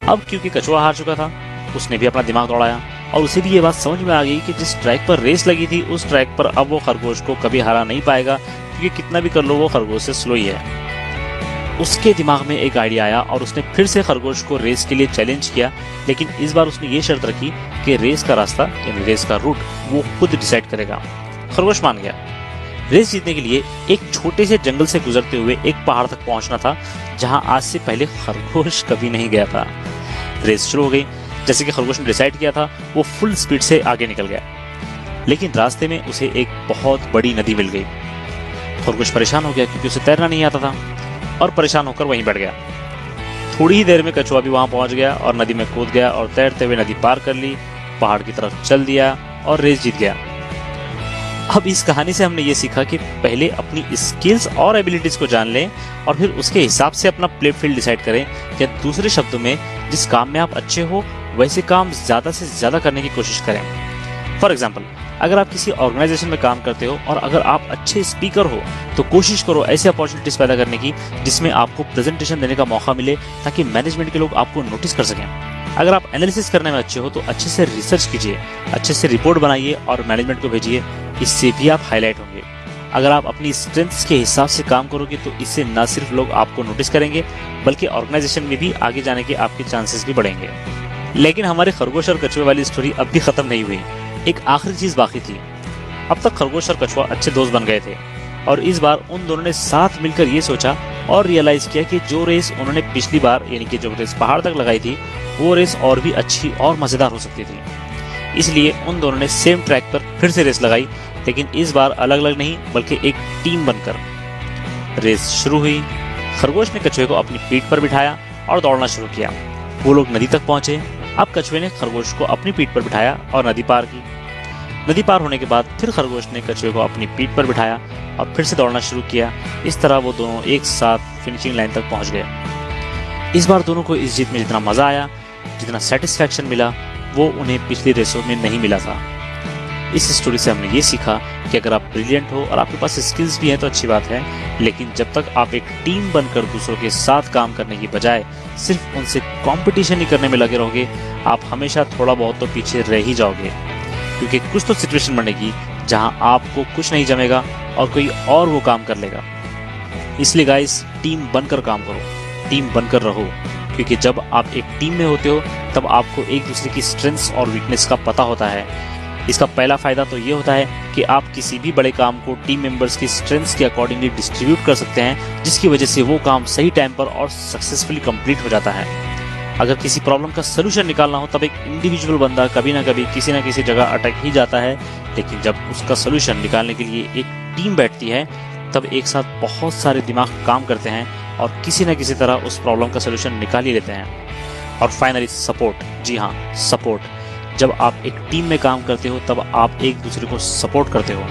अब क्योंकि कछुआ हार चुका था, उसने भी अपना दिमाग दौड़ाया और उसे भी ये बात समझ में आ गई कि जिस ट्रैक पर रेस लगी थी उस ट्रैक पर अब वो खरगोश को कभी हरा नहीं पाएगा, क्योंकि कितना भी कर लो वो खरगोश से स्लो ही है। उसके दिमाग में एक आइडिया आया और उसने फिर से खरगोश को रेस के लिए चैलेंज किया, लेकिन इस बार उसने ये शर्त रखी कि रेस का रास्ता यानी रेस का रूट वो खुद डिसाइड करेगा। खरगोश मान गया। रेस जीतने के लिए एक छोटे से जंगल से गुजरते हुए एक पहाड़ तक पहुंचना था, जहां आज से पहले खरगोश कभी नहीं गया था। रेस शुरू हो गई। जैसे कि खरगोश ने डिसाइड किया था, वो फुल स्पीड से आगे निकल गया, लेकिन रास्ते में उसे एक बहुत बड़ी नदी मिल गई। खरगोश परेशान हो गया क्योंकि उसे तैरना नहीं आता था और परेशान होकर वहीं बैठ गया। थोड़ी ही देर में कछुआ भी वहां पहुंच गया और नदी में कूद गया और तैरते हुए नदी पार कर ली, पहाड़ की तरफ चल दिया और रेस जीत गया। अब इस कहानी से हमने ये सीखा कि पहले अपनी स्किल्स और एबिलिटीज को जान लें और फिर उसके हिसाब से अपना प्ले फील्ड डिसाइड करें, या दूसरे शब्दों में जिस काम में आप अच्छे हो वैसे काम ज्यादा से ज्यादा करने की कोशिश करें। फॉर एग्जाम्पल, अगर आप किसी ऑर्गेनाइजेशन में काम करते हो और अगर आप अच्छे स्पीकर हो तो कोशिश करो ऐसे अपॉर्चुनिटीज पैदा करने की जिसमें आपको प्रेजेंटेशन देने का मौका मिले, ताकि मैनेजमेंट के लोग आपको नोटिस कर सकें। अगर आप एनालिसिस करने में अच्छे हो तो अच्छे से रिसर्च कीजिए, अच्छे से रिपोर्ट बनाइए और मैनेजमेंट को भेजिए, इससे भी आप हाईलाइट होंगे। अगर आप अपनी स्ट्रेंथ्स के हिसाब से काम करोगे तो इससे न सिर्फ लोग आपको नोटिस करेंगे बल्कि ऑर्गेनाइजेशन में भी आगे जाने के आपके चांसेस भी बढ़ेंगे। लेकिन हमारे खरगोश और कछुए वाली स्टोरी अब भी खत्म नहीं हुई। एक आखिरी चीज बाकी थी। अब तक खरगोश और कछुआ अच्छे दोस्त बन गए थे और इस बार उन दोनों ने साथ मिलकर ये सोचा और रियलाइज किया कि जो रेस उन्होंने पिछली बार यानी कि जो रेस पहाड़ तक लगाई थी वो रेस और भी अच्छी और मजेदार हो सकती थी। इसलिए उन दोनों ने सेम ट्रैक पर फिर से रेस लगाई, लेकिन इस बार अलग अलग नहीं बल्कि एक टीम बनकर। रेस शुरू हुई। खरगोश ने कछुए को अपनी पीठ पर बिठाया और दौड़ना शुरू किया। वो लोग नदी तक पहुंचे। अब कछुए ने खरगोश को अपनी पीठ पर बिठाया और नदी पार की। नदी पार होने के बाद फिर खरगोश ने कछुए को अपनी पीठ पर बिठाया और फिर से दौड़ना शुरू किया। इस तरह वो दोनों एक साथ फिनिशिंग लाइन तक पहुंच गए। इस बार दोनों को इस जीत में जितना मजा आया, जितना सेटिस्फैक्शन मिला, वो उन्हें पिछली रेसों में नहीं मिला था। इस स्टोरी से हमने ये सीखा कि अगर आप ब्रिलियंट हो और आपके पास स्किल्स भी हैं तो अच्छी बात है, लेकिन जब तक आप एक टीम बनकर दूसरों के साथ काम करने की बजाय सिर्फ उनसे कंपटीशन ही करने में लगे रहोगे, आप हमेशा थोड़ा बहुत तो पीछे रह ही जाओगे। क्योंकि कुछ तो सिचुएशन बनेगी जहां आपको कुछ नहीं जमेगा और कोई और वो काम कर लेगा। इसलिए गाइस, टीम बनकर काम करो, टीम बनकर रहो, क्योंकि जब आप एक टीम में होते हो तब आपको एक दूसरे की स्ट्रेंथ्स और वीकनेस का पता होता है। इसका पहला फायदा तो ये होता है कि आप किसी भी बड़े काम को टीम मेंबर्स की स्ट्रेंथ्स के अकॉर्डिंगली डिस्ट्रीब्यूट कर सकते हैं, जिसकी वजह से वो काम सही टाइम पर और सक्सेसफुली कंप्लीट हो जाता है। अगर किसी प्रॉब्लम का सोल्यूशन निकालना हो तब एक इंडिविजुअल बंदा कभी ना कभी किसी ना किसी जगह अटक ही जाता है, लेकिन जब उसका सोल्यूशन निकालने के लिए एक टीम बैठती है तब एक साथ बहुत सारे दिमाग काम करते हैं और किसी न किसी तरह उस प्रॉब्लम का सोल्यूशन निकाल ही लेते हैं। और फाइनली सपोर्ट, जी हाँ सपोर्ट। जब आप एक टीम में काम करते हो तब आप एक दूसरे को सपोर्ट करते हो।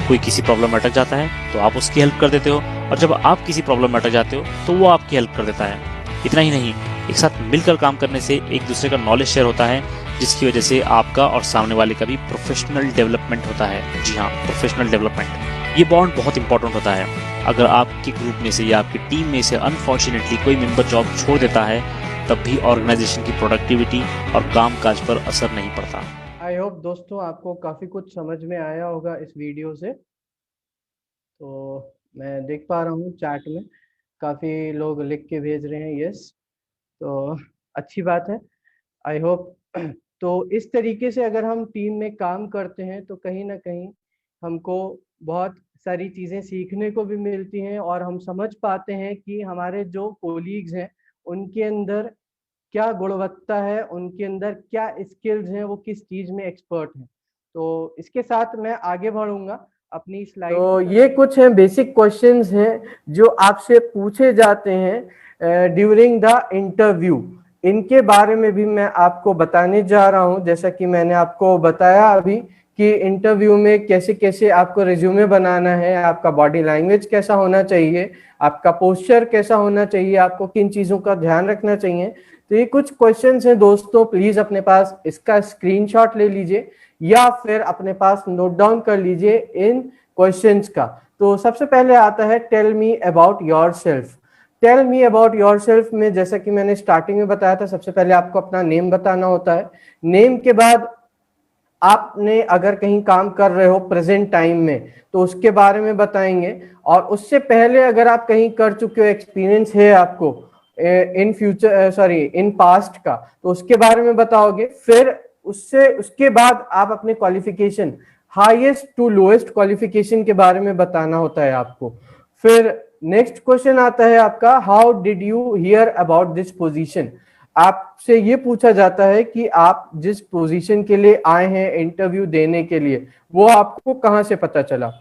कोई किसी प्रॉब्लम में अटक जाता है तो आप उसकी हेल्प कर देते हो, और जब आप किसी प्रॉब्लम में अटक जाते हो तो वो आपकी हेल्प कर देता है। इतना ही नहीं, एक साथ मिलकर काम करने से एक दूसरे का नॉलेज शेयर होता है, जिसकी वजह से आपका और सामने वाले का भी प्रोफेशनल डेवलपमेंट होता है। जी हाँ, प्रोफेशनल डेवलपमेंट। ये बॉन्ड बहुत इंपॉर्टेंट होता है। अगर आपके ग्रुप में से या आपकी टीम में से अनफॉर्चुनेटली कोई मेंबर जॉब छोड़ देता है तब भी ऑर्गेनाइजेशन की प्रोडक्टिविटी और कामकाज पर असर नहीं पड़ता। आई होप दोस्तों आपको काफ़ी कुछ समझ में आया होगा इस वीडियो से। तो मैं देख पा रहा हूँ चैट में काफ़ी लोग लिख के भेज रहे हैं यस, तो अच्छी बात है। आई होप तो इस तरीके से अगर हम टीम में काम करते हैं तो कहीं ना कहीं हमको बहुत सारी चीज़ें सीखने को भी मिलती हैं और हम समझ पाते हैं कि हमारे जो कोलीग्स हैं उनके अंदर क्या गुणवत्ता है, उनके अंदर क्या स्किल्स हैं, वो किस चीज में एक्सपर्ट हैं। तो इसके साथ मैं आगे बढ़ूंगा अपनी स्लाइड। तो ये कुछ हैं बेसिक क्वेश्चंस हैं जो आपसे पूछे जाते हैं ड्यूरिंग द इंटरव्यू। इनके बारे में भी मैं आपको बताने जा रहा हूं। जैसा कि मैंने आपको बताया अभी कि इंटरव्यू में कैसे कैसे आपको रिज्यूमे बनाना है, आपका बॉडी लैंग्वेज कैसा होना चाहिए, आपका पोस्चर कैसा होना चाहिए, आपको किन चीजों का ध्यान रखना चाहिए। तो ये कुछ क्वेश्चंस हैं दोस्तों, प्लीज अपने पास इसका स्क्रीनशॉट ले लीजिए या फिर अपने पास नोट डाउन कर लीजिए इन क्वेश्चंस का। तो सबसे पहले आता है tell me about yourself. Tell me about yourself में जैसा कि मैंने स्टार्टिंग में बताया था, सबसे पहले आपको अपना नेम बताना होता है। नेम के बाद आपने अगर कहीं काम कर रहे हो प्रेजेंट टाइम में तो उसके बारे में बताएंगे, और उससे पहले अगर आप कहीं कर चुके हो, एक्सपीरियंस है आपको इन फ्यूचर इन पास्ट का, तो उसके बारे में बताओगे। फिर उसके बाद आप अपने qualification, highest to lowest qualification के बारे में बताना होता है आपको। फिर नेक्स्ट क्वेश्चन आता है आपका, how did you here about this position. आपसे ये पूछा जाता है कि आप जिस पोजीशन के लिए आए हैं इंटरव्यू देने के लिए, वो आपको कहां से पता चला।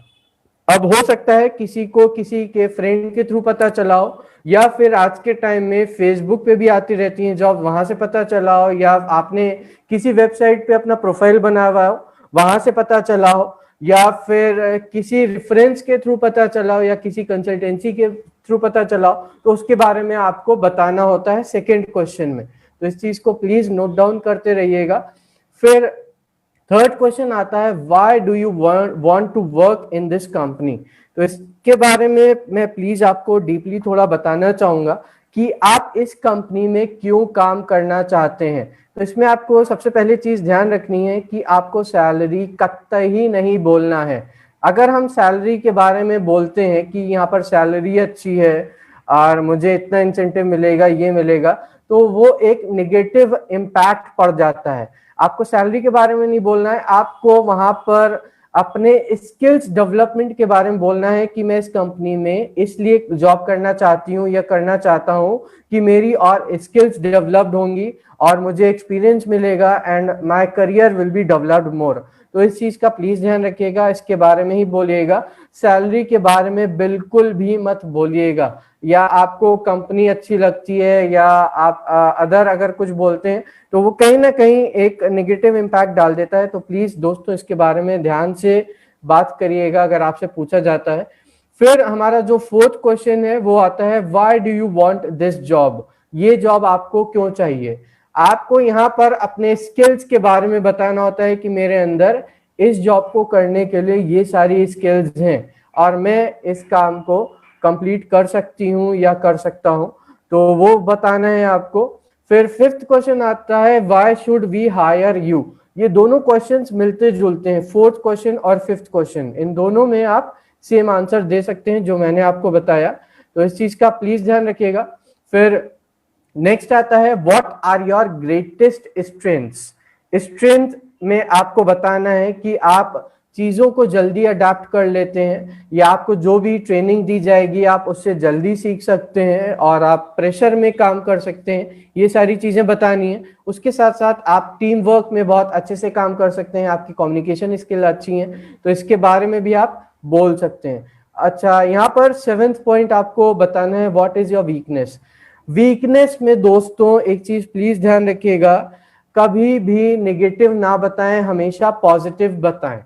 अब हो सकता है किसी को किसी के फ्रेंड के थ्रू पता चला हो, या फिर आज के टाइम में फेसबुक पे भी आती रहती हैं जॉब, वहां से पता चला हो, या आपने किसी वेबसाइट पे अपना प्रोफाइल बनाया हुआ हो वहां से पता चला हो, या फिर किसी रेफरेंस के थ्रू पता चला हो, या किसी कंसल्टेंसी के थ्रू पता चला हो, तो उसके बारे में आपको बताना होता है सेकेंड क्वेश्चन में। तो इस चीज को प्लीज नोट डाउन करते रहिएगा। फिर थर्ड क्वेश्चन आता है, why do you want to work in this company. तो इसके बारे में मैं प्लीज आपको डीपली थोड़ा बताना चाहूंगा कि आप इस कंपनी में क्यों काम करना चाहते हैं। तो इसमें आपको सबसे पहले चीज ध्यान रखनी है कि आपको सैलरी कतई नहीं बोलना है। अगर हम सैलरी के बारे में बोलते हैं कि यहाँ पर सैलरी अच्छी है और मुझे इतना इंसेंटिव मिलेगा, ये मिलेगा, तो वो एक नेगेटिव इम्पैक्ट पड़ जाता है। आपको सैलरी के बारे में नहीं बोलना है, आपको वहां पर अपने स्किल्स डेवलपमेंट के बारे में बोलना है कि मैं इस कंपनी में इसलिए जॉब करना चाहती हूँ या करना चाहता हूँ कि मेरी और स्किल्स डेवलप्ड होंगी और मुझे एक्सपीरियंस मिलेगा and my career will be developed more. तो इस चीज का प्लीज ध्यान रखिएगा, इसके बारे में ही बोलिएगा। सैलरी के बारे में बिल्कुल भी मत बोलिएगा, या आपको कंपनी अच्छी लगती है या आप अगर कुछ बोलते हैं तो वो कहीं ना कहीं एक नेगेटिव इम्पैक्ट डाल देता है। तो प्लीज दोस्तों इसके बारे में ध्यान से बात करिएगा अगर आपसे पूछा जाता है। फिर हमारा जो फोर्थ क्वेश्चन है वो आता है, why do you want this job. ये जॉब आपको क्यों चाहिए। आपको यहाँ पर अपने स्किल्स के बारे में बताना होता है कि मेरे अंदर इस जॉब को करने के लिए ये सारी स्किल्स हैं और मैं इस काम को कंप्लीट कर सकती हूँ या कर सकता हूँ, तो वो बताना है आपको। फिर फिफ्थ क्वेश्चन आता है, why should we hire you. ये दोनों क्वेश्चंस मिलते जुलते हैं, फोर्थ क्वेश्चन और फिफ्थ क्वेश्चन, इन दोनों में आप सेम आंसर दे सकते हैं जो मैंने आपको बताया। तो इस चीज का प्लीज ध्यान रखिएगा। फिर नेक्स्ट आता है, what are your greatest strengths. Strength में आपको बताना है कि आप चीजों को जल्दी अडाप्ट कर लेते हैं, या आपको जो भी ट्रेनिंग दी जाएगी आप उससे जल्दी सीख सकते हैं और आप प्रेशर में काम कर सकते हैं। ये सारी चीजें बतानी है। उसके साथ साथ आप टीम वर्क में बहुत अच्छे से काम कर सकते हैं, आपकी कम्युनिकेशन स्किल अच्छी है, तो इसके बारे में भी आप बोल सकते हैं। अच्छा, यहाँ पर सेवेंथ पॉइंट आपको बताना है, what is your weakness. Weakness में दोस्तों एक चीज प्लीज ध्यान रखिएगा, कभी भी नेगेटिव ना बताएं, हमेशा पॉजिटिव बताएं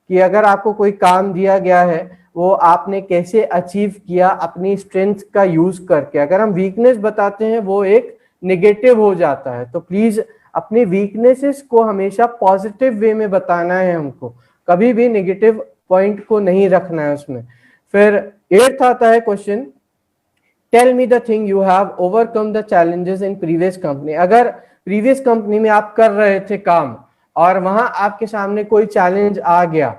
कि अगर आपको कोई काम दिया गया है वो आपने कैसे अचीव किया अपनी स्ट्रेंथ का यूज करके। अगर हम वीकनेस बताते हैं वो एक नेगेटिव हो जाता है, तो प्लीज अपनी वीकनेसेस को हमेशा पॉजिटिव वे में बताना है हमको, कभी भी नेगेटिव पॉइंट को नहीं रखना है उसमें। फिर एट्थ आता है question, tell me the thing you have overcome the challenges in previous company. अगर प्रीवियस कंपनी में आप कर रहे थे काम और वहां आपके सामने कोई चैलेंज आ गया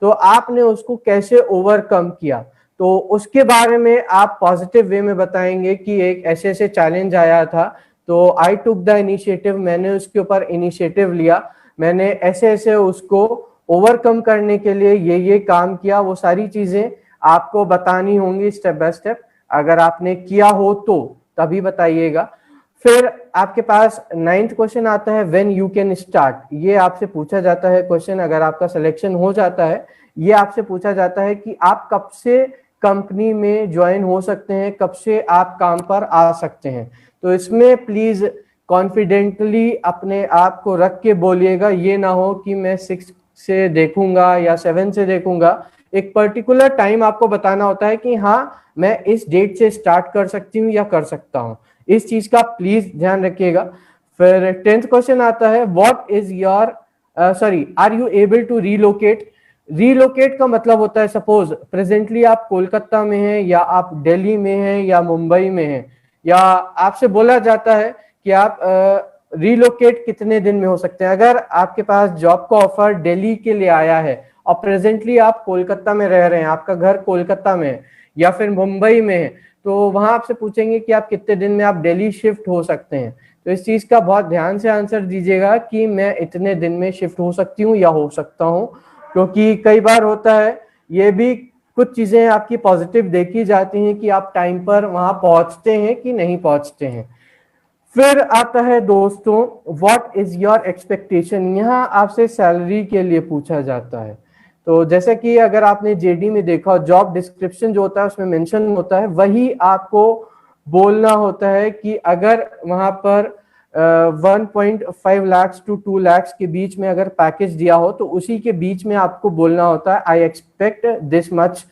तो आपने उसको कैसे ओवरकम किया, तो उसके बारे में आप पॉजिटिव वे में बताएंगे कि एक ऐसे ऐसे चैलेंज आया था तो आई टुक द इनिशिएटिव, मैंने उसके ऊपर इनिशिएटिव लिया, मैंने ऐसे ऐसे उसको ओवरकम करने के लिए ये काम किया। वो सारी चीजें आपको बतानी होंगी स्टेप बाय स्टेप, अगर आपने किया हो तो तभी बताइएगा। फिर आपके पास 9th क्वेश्चन आता है व्हेन यू कैन स्टार्ट। ये आपसे पूछा जाता है क्वेश्चन, अगर आपका सिलेक्शन हो जाता है, ये आपसे पूछा जाता है कि आप कब से कंपनी में ज्वाइन हो सकते हैं, कब से आप काम पर आ सकते हैं। तो इसमें प्लीज कॉन्फिडेंटली अपने आप को रख के बोलिएगा, ये ना हो कि मैं 6 से देखूंगा या 7 से देखूंगा। एक पर्टिकुलर टाइम आपको बताना होता है कि हाँ मैं इस डेट से स्टार्ट कर सकती हूँ या कर सकता हूँ। इस चीज का प्लीज ध्यान रखिएगा। फिर 10th क्वेश्चन आता है what is your are you able to relocate. Relocate का मतलब होता है सपोज प्रेजेंटली आप कोलकाता में हैं या आप दिल्ली में हैं या मुंबई में हैं, या आपसे बोला जाता है कि आप रीलोकेट कितने दिन में हो सकते हैं। अगर आपके पास जॉब का ऑफर दिल्ली के लिए आया है और प्रेजेंटली आप कोलकाता में रह रहे हैं, आपका घर कोलकाता में है या फिर मुंबई में है, तो वहां आपसे पूछेंगे कि आप कितने दिन में आप दिल्ली शिफ्ट हो सकते हैं। तो इस चीज का बहुत ध्यान से आंसर दीजिएगा कि मैं इतने दिन में शिफ्ट हो सकती हूँ या हो सकता हूँ, क्योंकि कई बार होता है ये भी कुछ चीजें आपकी पॉजिटिव देखी जाती हैं कि आप टाइम पर वहां पहुंचते हैं कि नहीं पहुंचते हैं। फिर आता है दोस्तों व्हाट इज योर एक्सपेक्टेशन। यहाँ आपसे सैलरी के लिए पूछा जाता है। तो जैसे कि अगर आपने जेडी में देखा, जॉब डिस्क्रिप्शन जो होता है उसमें मेंशन होता है, वही आपको बोलना होता है कि अगर वहां पर 1.5 लाख टू 2 लाख के बीच में अगर पैकेज दिया हो तो उसी के बीच में आपको बोलना होता है आई एक्सपेक्ट दिस मच,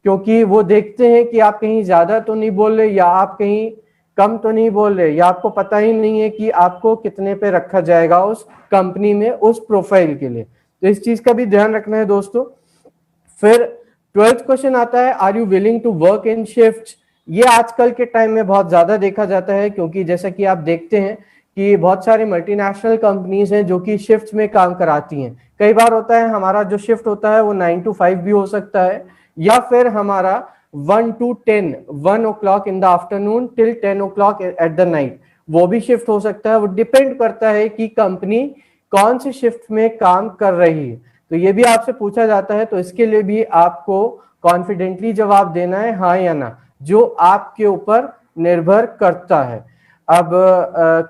क्योंकि वो देखते हैं कि आप कहीं ज्यादा तो नहीं बोल रहे या आप कहीं कम तो नहीं बोल रहे, या आपको पता ही नहीं है कि आपको कितने पे रखा जाएगा उस कंपनी में उस प्रोफाइल के लिए। तो इस चीज का भी ध्यान रखना है दोस्तों। फिर 12th क्वेश्चन आता है are you willing to work in shift. ये आजकल के टाइम में बहुत ज्यादा देखा जाता है, क्योंकि जैसा कि आप देखते हैं कि बहुत सारी मल्टीनेशनल कंपनीज हैं जो कि शिफ्ट में काम कराती हैं। कई बार होता है हमारा जो शिफ्ट होता है वो 9 to 5 भी हो सकता है, या फिर हमारा 1 to 10, 1 o'clock in the afternoon till 10 o'clock at the night, वो भी शिफ्ट हो सकता है। वो डिपेंड करता है कि कंपनी कौन सी शिफ्ट में काम कर रही है। तो ये भी आपसे पूछा जाता है, तो इसके लिए भी आपको कॉन्फिडेंटली जवाब देना है हाँ या ना, जो आपके ऊपर निर्भर करता है। अब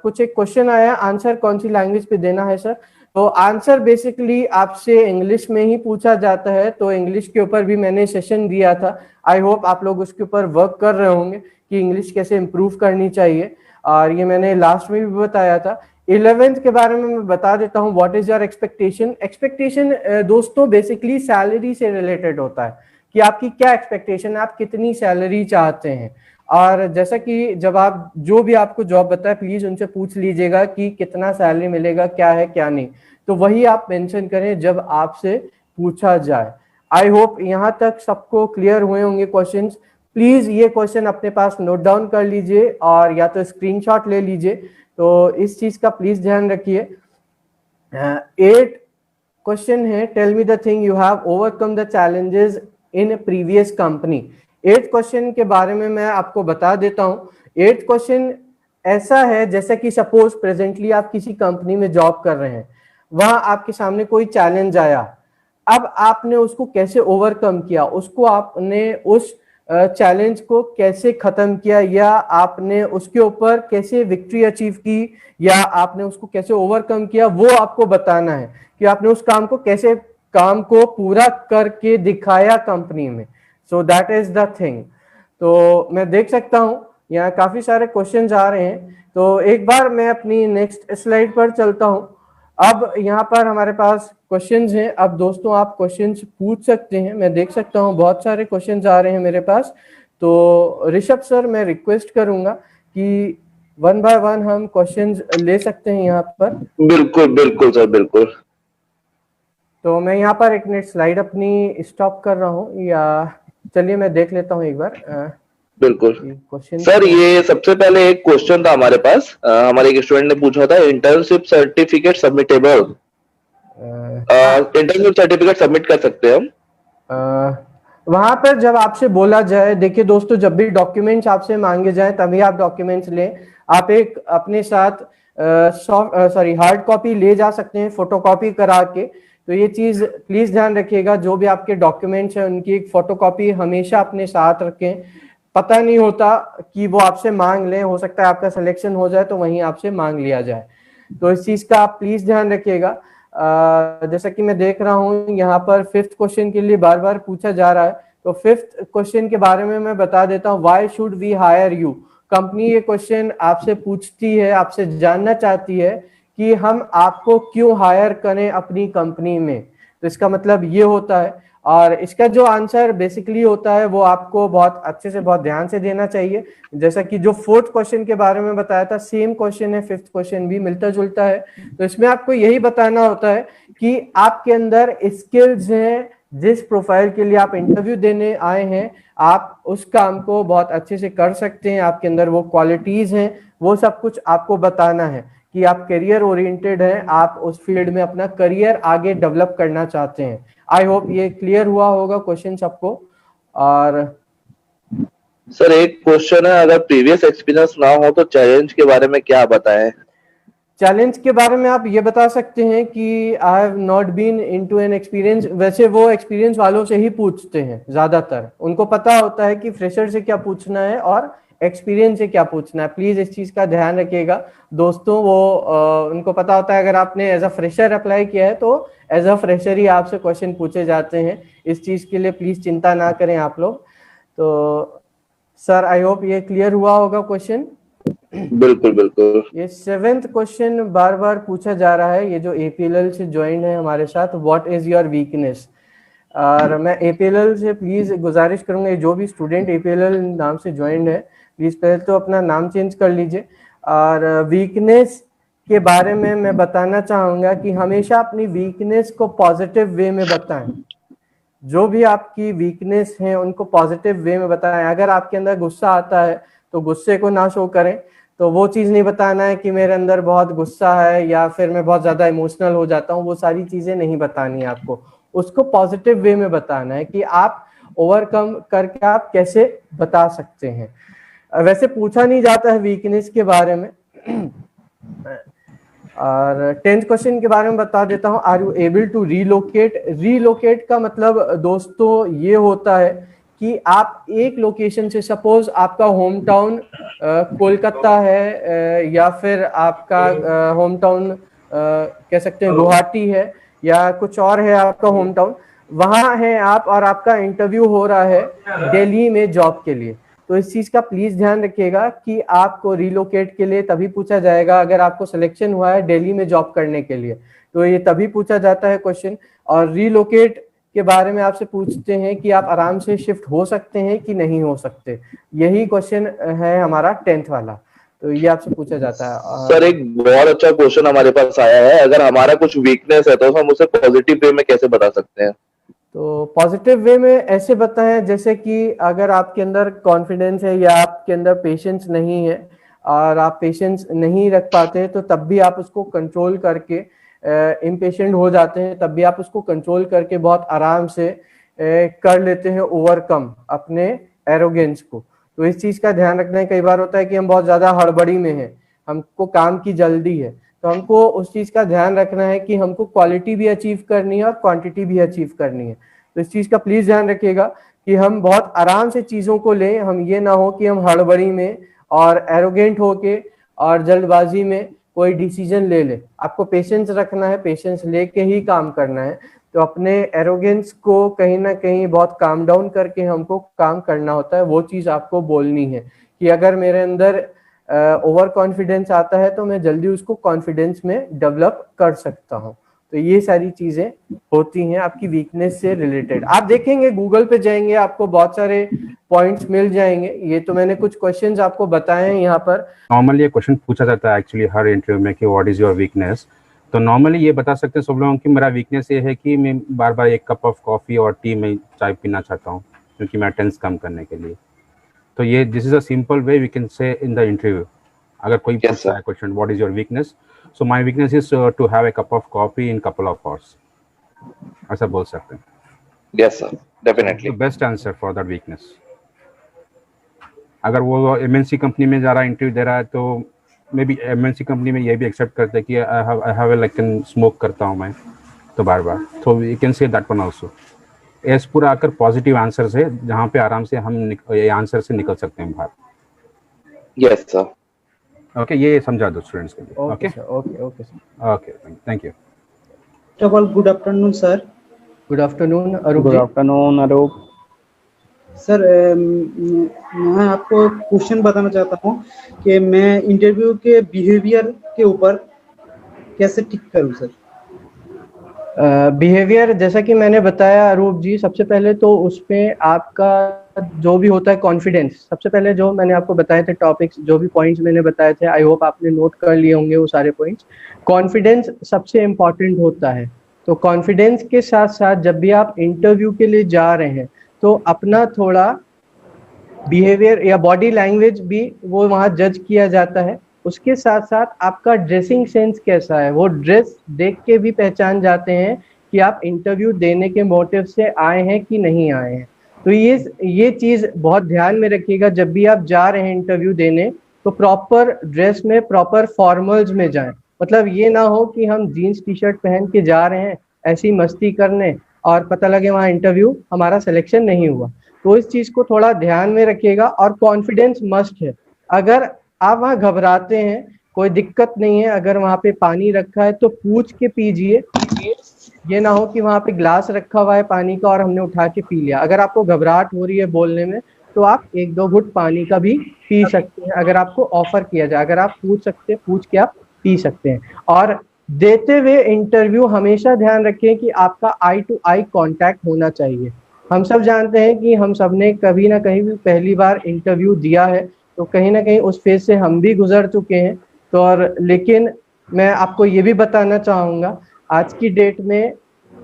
कुछ एक क्वेश्चन आया, आंसर कौन सी लैंग्वेज पे देना है सर। तो आंसर बेसिकली आपसे इंग्लिश में ही पूछा जाता है। तो इंग्लिश के ऊपर भी मैंने सेशन दिया था, आई होप आप लोग उसके ऊपर वर्क कर रहे होंगे कि इंग्लिश कैसे इंप्रूव करनी चाहिए, और ये मैंने लास्ट में भी बताया था। 11th के बारे में मैं बता देता हूँ what is your expectation. Expectation दोस्तों बेसिकली सैलरी से रिलेटेड होता है कि आपकी क्या एक्सपेक्टेशन है, आप कितनी सैलरी चाहते हैं। और जैसा कि जब आप जो भी आपको जॉब बताए प्लीज उनसे पूछ लीजिएगा कि कितना सैलरी मिलेगा, क्या है क्या नहीं, तो वही आप मेंशन करें जब आपसे पूछा जाए। आई होप यहाँ तक सबको क्लियर हुए होंगे क्वेश्चंस। प्लीज ये क्वेश्चन अपने पास नोट डाउन कर लीजिए और या तो स्क्रीनशॉट ले लीजिए, तो इस चीज का प्लीज ध्यान रखिए। 8 क्वेश्चन है tell me the thing you have overcome the challenges in previous company. 8 question के बारे में मैं आपको बता देता हूँ। 8 क्वेश्चन ऐसा है जैसे कि सपोज प्रेजेंटली आप किसी कंपनी में जॉब कर रहे हैं, वहां आपके सामने कोई चैलेंज आया, अब आपने उसको कैसे ओवरकम किया, उसको आपने उस चैलेंज को कैसे खत्म किया, या आपने उसके ऊपर कैसे विक्ट्री अचीव की, या आपने उसको कैसे ओवरकम किया, वो आपको बताना है कि आपने उस काम को कैसे काम को पूरा करके दिखाया कंपनी में। So that is the thing. तो मैं देख सकता हूं यहाँ काफी सारे क्वेश्चंस आ रहे हैं, तो एक बार मैं अपनी नेक्स्ट स्लाइड पर चलता हूं। अब यहाँ पर हमारे पास क्वेश्चंस हैं। अब दोस्तों आप क्वेश्चंस पूछ सकते हैं, मैं देख सकता हूँ बहुत सारे क्वेश्चंस आ रहे हैं मेरे पास। तो ऋषभ सर मैं रिक्वेस्ट करूंगा कि 1 by 1 हम क्वेश्चंस ले सकते हैं यहाँ पर। बिल्कुल बिल्कुल सर बिल्कुल। तो मैं यहाँ पर एक मिनट स्लाइड अपनी स्टॉप कर रहा हूँ, या चलिए मैं देख लेता हूँ एक बार। बिल्कुल क्वेश्चन सर, ये सबसे पहले एक क्वेश्चन था हमारे पास, हमारे एक स्टूडेंट ने पूछा था internship certificate submittable. Internship certificate submit कर सकते हैं हम। वहां पर जब आपसे बोला जाए, देखिए दोस्तों जब भी डॉक्यूमेंट्स आपसे मांगे जाए तभी आप डॉक्यूमेंट्स लें। आप एक अपने साथ हार्ड कॉपी ले जा सकते हैं फोटोकॉपी करा के। तो ये चीज प्लीज ध्यान रखिएगा, जो भी आपके डॉक्यूमेंट्स हैं उनकी एक फोटोकॉपी हमेशा अपने साथ रखें। पता नहीं होता कि वो आपसे मांग लें, हो सकता है आपका सिलेक्शन हो जाए तो वहीं आपसे मांग लिया जाए। तो इस चीज का आप प्लीज ध्यान रखिएगा। जैसा कि मैं देख रहा हूँ यहाँ पर 5th क्वेश्चन के लिए बार बार पूछा जा रहा है, तो 5th क्वेश्चन के बारे में मैं बता देता हूँ। Why should we hire you? Company ये क्वेश्चन आपसे पूछती है, आपसे जानना चाहती है कि हम आपको क्यों हायर करें अपनी कंपनी में। तो इसका मतलब ये होता है, और इसका जो आंसर बेसिकली होता है वो आपको बहुत अच्छे से, बहुत ध्यान से देना चाहिए। जैसा कि जो 4th क्वेश्चन के बारे में बताया था, सेम क्वेश्चन है, 5th क्वेश्चन भी मिलता जुलता है। तो इसमें आपको यही बताना होता है कि आपके अंदर स्किल्स हैं, जिस प्रोफाइल के लिए आप इंटरव्यू देने आए हैं आप उस काम को बहुत अच्छे से कर सकते हैं, आपके अंदर वो क्वालिटीज हैं, वो सब कुछ आपको बताना है कि आप करियर ओरिएंटेड हैं, आप उस फील्ड में अपना करियर आगे डेवलप करना चाहते हैं। आई होप ये क्लियर हुआ होगा क्वेश्चन सबको। और सर एक क्वेश्चन है, अगर प्रीवियस एक्सपीरियंस ना हो तो चैलेंज के बारे में क्या बताएं? चैलेंज के बारे में आप ये बता सकते हैं कि I have not been into an experience. वैसे वो एक्सपीरियंस वालों से ही पूछते हैं ज्यादातर, उनको पता होता है कि फ्रेशर से क्या पूछना है और एक्सपीरियंस से क्या पूछना है। प्लीज इस चीज का ध्यान रखिएगा दोस्तों। वो उनको पता होता है अगर आपने एज अ फ्रेशर अप्लाई किया है तो एज अ फ्रेशर ही आपसे क्वेश्चन पूछे जाते हैं। इस चीज के लिए प्लीज चिंता ना करें आप लोग। तो सर आई होप ये क्लियर हुआ होगा क्वेश्चन। बिल्कुल बिल्कुल। ये 7th क्वेश्चन बार बार पूछा जा रहा है, ये जो APLL से ज्वाइन है हमारे साथ, व्हाट इज योर वीकनेस। और मैं APLL से प्लीज गुजारिश करूंगा, जो भी स्टूडेंट APLL नाम से ज्वाइन है प्लीज पहले तो अपना नाम चेंज कर लीजिए। और वीकनेस के बारे में मैं बताना चाहूंगा कि हमेशा अपनी वीकनेस को पॉजिटिव वे में बताएं। जो भी आपकी वीकनेस है उनको पॉजिटिव वे में बताएं। अगर आपके अंदर गुस्सा आता है तो गुस्से को ना शो करें। तो वो चीज नहीं बताना है कि मेरे अंदर बहुत गुस्सा है या फिर मैं बहुत ज्यादा इमोशनल हो जाता हूँ, वो सारी चीजें नहीं बतानी है आपको। उसको पॉजिटिव वे में बताना है कि आप ओवरकम करके आप कैसे बता सकते हैं। वैसे पूछा नहीं जाता है वीकनेस के बारे में। और 10th क्वेश्चन के बारे में बता देता हूँ, are you able to relocate. Relocate का मतलब दोस्तों ये होता है कि आप एक लोकेशन से, सपोज आपका होम टाउन कोलकाता है या फिर आपका होम टाउन कह सकते हैं गुवाहाटी है या कुछ और है आपका होम टाउन, वहां है आप और आपका इंटरव्यू हो रहा है दिल्ली में जॉब के लिए। तो इस चीज का प्लीज ध्यान रखिएगा कि आपको रिलोकेट के लिए तभी पूछा जाएगा अगर आपको सिलेक्शन हुआ है दिल्ली में जॉब करने के लिए, तो ये तभी पूछा जाता है क्वेश्चन। और रिलोकेट के बारे में आपसे पूछते हैं कि आप आराम से शिफ्ट हो सकते हैं कि नहीं हो सकते। यही क्वेश्चन है हमारा 10th वाला, तो ये आपसे पूछा जाता है। सर एक बहुत अच्छा क्वेश्चन हमारे पास आया है, अगर हमारा कुछ वीकनेस है तो हम उसे पॉजिटिव वे में कैसे बता सकते हैं? तो पॉजिटिव वे में ऐसे बताएं जैसे कि अगर आपके अंदर कॉन्फिडेंस है या आपके अंदर पेशेंस नहीं है और आप पेशेंस नहीं रख पाते तो तब भी आप उसको कंट्रोल करके, इम्पेशेंट हो जाते हैं तब भी आप उसको कंट्रोल करके बहुत आराम से कर लेते हैं ओवरकम अपने एरोगेंस को। तो इस चीज का ध्यान रखना है। कई बार होता है कि हम बहुत ज्यादा हड़बड़ी में हैं, हमको काम की जल्दी है, तो हमको उस चीज का ध्यान रखना है कि हमको क्वालिटी भी अचीव करनी है और क्वांटिटी भी अचीव करनी है। तो इस चीज का प्लीज ध्यान रखिएगा कि हम बहुत आराम से चीजों को लें। हम ये ना हो कि हम हड़बड़ी में और एरोगेंट होके और जल्दबाजी में कोई डिसीजन ले ले। आपको पेशेंस रखना है, पेशेंस लेके ही काम करना है। तो अपने एरोगेंस को कहीं ना कहीं बहुत काम डाउन करके हमको काम करना होता है। वो चीज आपको बोलनी है कि अगर मेरे अंदर ओवर कॉन्फिडेंस आता है तो मैं जल्दी उसको कॉन्फिडेंस में डेवलप कर सकता हूँ। तो ये सारी चीजें होती हैं आपकी वीकनेस से रिलेटेड। आप देखेंगे गूगल पे जाएंगे आपको बहुत सारे पॉइंट्स मिल जाएंगे। ये तो मैंने कुछ क्वेश्चंस आपको बताए हैं यहाँ पर। नॉर्मली ये क्वेश्चन पूछा जाता है एक्चुअली हर इंटरव्यू में कि व्हाट इज योर वीकनेस। तो नॉर्मली ये बता सकते हैं सब लोगों की मेरा वीकनेस ये है कि मैं बार बार एक कप ऑफ कॉफी और टी में चाय पीना चाहता हूँ क्योंकि मैं टेंस कम करने के लिए। तो ये this is a simple way we can say in the interview. अगर कोई पूछता है question what is your weakness, so my weakness is to have a cup of coffee in couple of hours, ऐसा बोल सकते हैं। Yes sir, definitely best answer for that weakness. अगर वो एमएनसी कंपनी में जा रहा है इंटरव्यू दे रहा है तो मे बी एमएनसी कंपनी में ये भी एक्सेप्ट करते हैं कि आई हैव लाइक स्मोक करता हूँ मैं तो बार बार, तो you can say that one also. S पूरा आकर पॉजिटिव आंसर है, जहाँ पे आराम से हम ये आंसर से निकल सकते हैं बाहर। Yes sir. ओके, ये समझा दो स्टूडेंट्स के लिए। Okay okay sir, okay sir. Okay, thank you. First of all good afternoon sir. Good afternoon Arup good ji. Afternoon Arup. Sir मैं आपको क्वेश्चन बताना चाहता हूँ कि मैं इंटरव्यू के बिहेवियर के ऊपर कैसे टिक करूँ सर। बिहेवियर जैसा कि मैंने बताया अरूप जी, सबसे पहले तो उसमें आपका जो भी होता है कॉन्फिडेंस, सबसे पहले जो मैंने आपको बताए थे टॉपिक्स, जो भी पॉइंट्स मैंने बताए थे, आई होप आपने नोट कर लिए होंगे वो सारे पॉइंट्स। कॉन्फिडेंस सबसे इम्पॉर्टेंट होता है। तो कॉन्फिडेंस के साथ साथ जब भी आप इंटरव्यू के लिए जा रहे हैं तो अपना थोड़ा बिहेवियर या बॉडी लैंग्वेज भी वो वहाँ जज किया जाता है। उसके साथ साथ आपका ड्रेसिंग सेंस कैसा है, वो ड्रेस देख के भी पहचान जाते हैं कि आप इंटरव्यू देने के मोटिव से आए हैं कि नहीं आए हैं। तो ये चीज़ बहुत ध्यान में रखिएगा, जब भी आप जा रहे हैं इंटरव्यू देने तो प्रॉपर ड्रेस में, प्रॉपर फॉर्मल्स में जाएं। मतलब ये ना हो कि हम जीन्स टी शर्ट पहन के जा रहे हैं ऐसी मस्ती करने और पता लगे वहाँ इंटरव्यू हमारा सिलेक्शन नहीं हुआ। तो इस चीज़ को थोड़ा ध्यान में रखिएगा। और कॉन्फिडेंस मस्ट है। अगर आप वहाँ घबराते हैं, कोई दिक्कत नहीं है, अगर वहाँ पे पानी रखा है तो पूछ के पीजिए। ये ना हो कि वहाँ पे ग्लास रखा हुआ है पानी का और हमने उठा के पी लिया। अगर आपको घबराहट हो रही है बोलने में तो आप 1-2 घुट पानी का भी पी सकते हैं, अगर आपको ऑफर किया जाए। अगर आप पूछ के आप पी सकते हैं। और देते हुए इंटरव्यू हमेशा ध्यान रखें कि आपका आई टू आई कांटेक्ट होना चाहिए। हम सब जानते हैं कि हम सब ने कभी ना कहीं भी पहली बार इंटरव्यू दिया है, तो कहीं ना कहीं उस फेज से हम भी गुजर चुके हैं। तो और लेकिन मैं आपको ये भी बताना चाहूँगा, आज की डेट में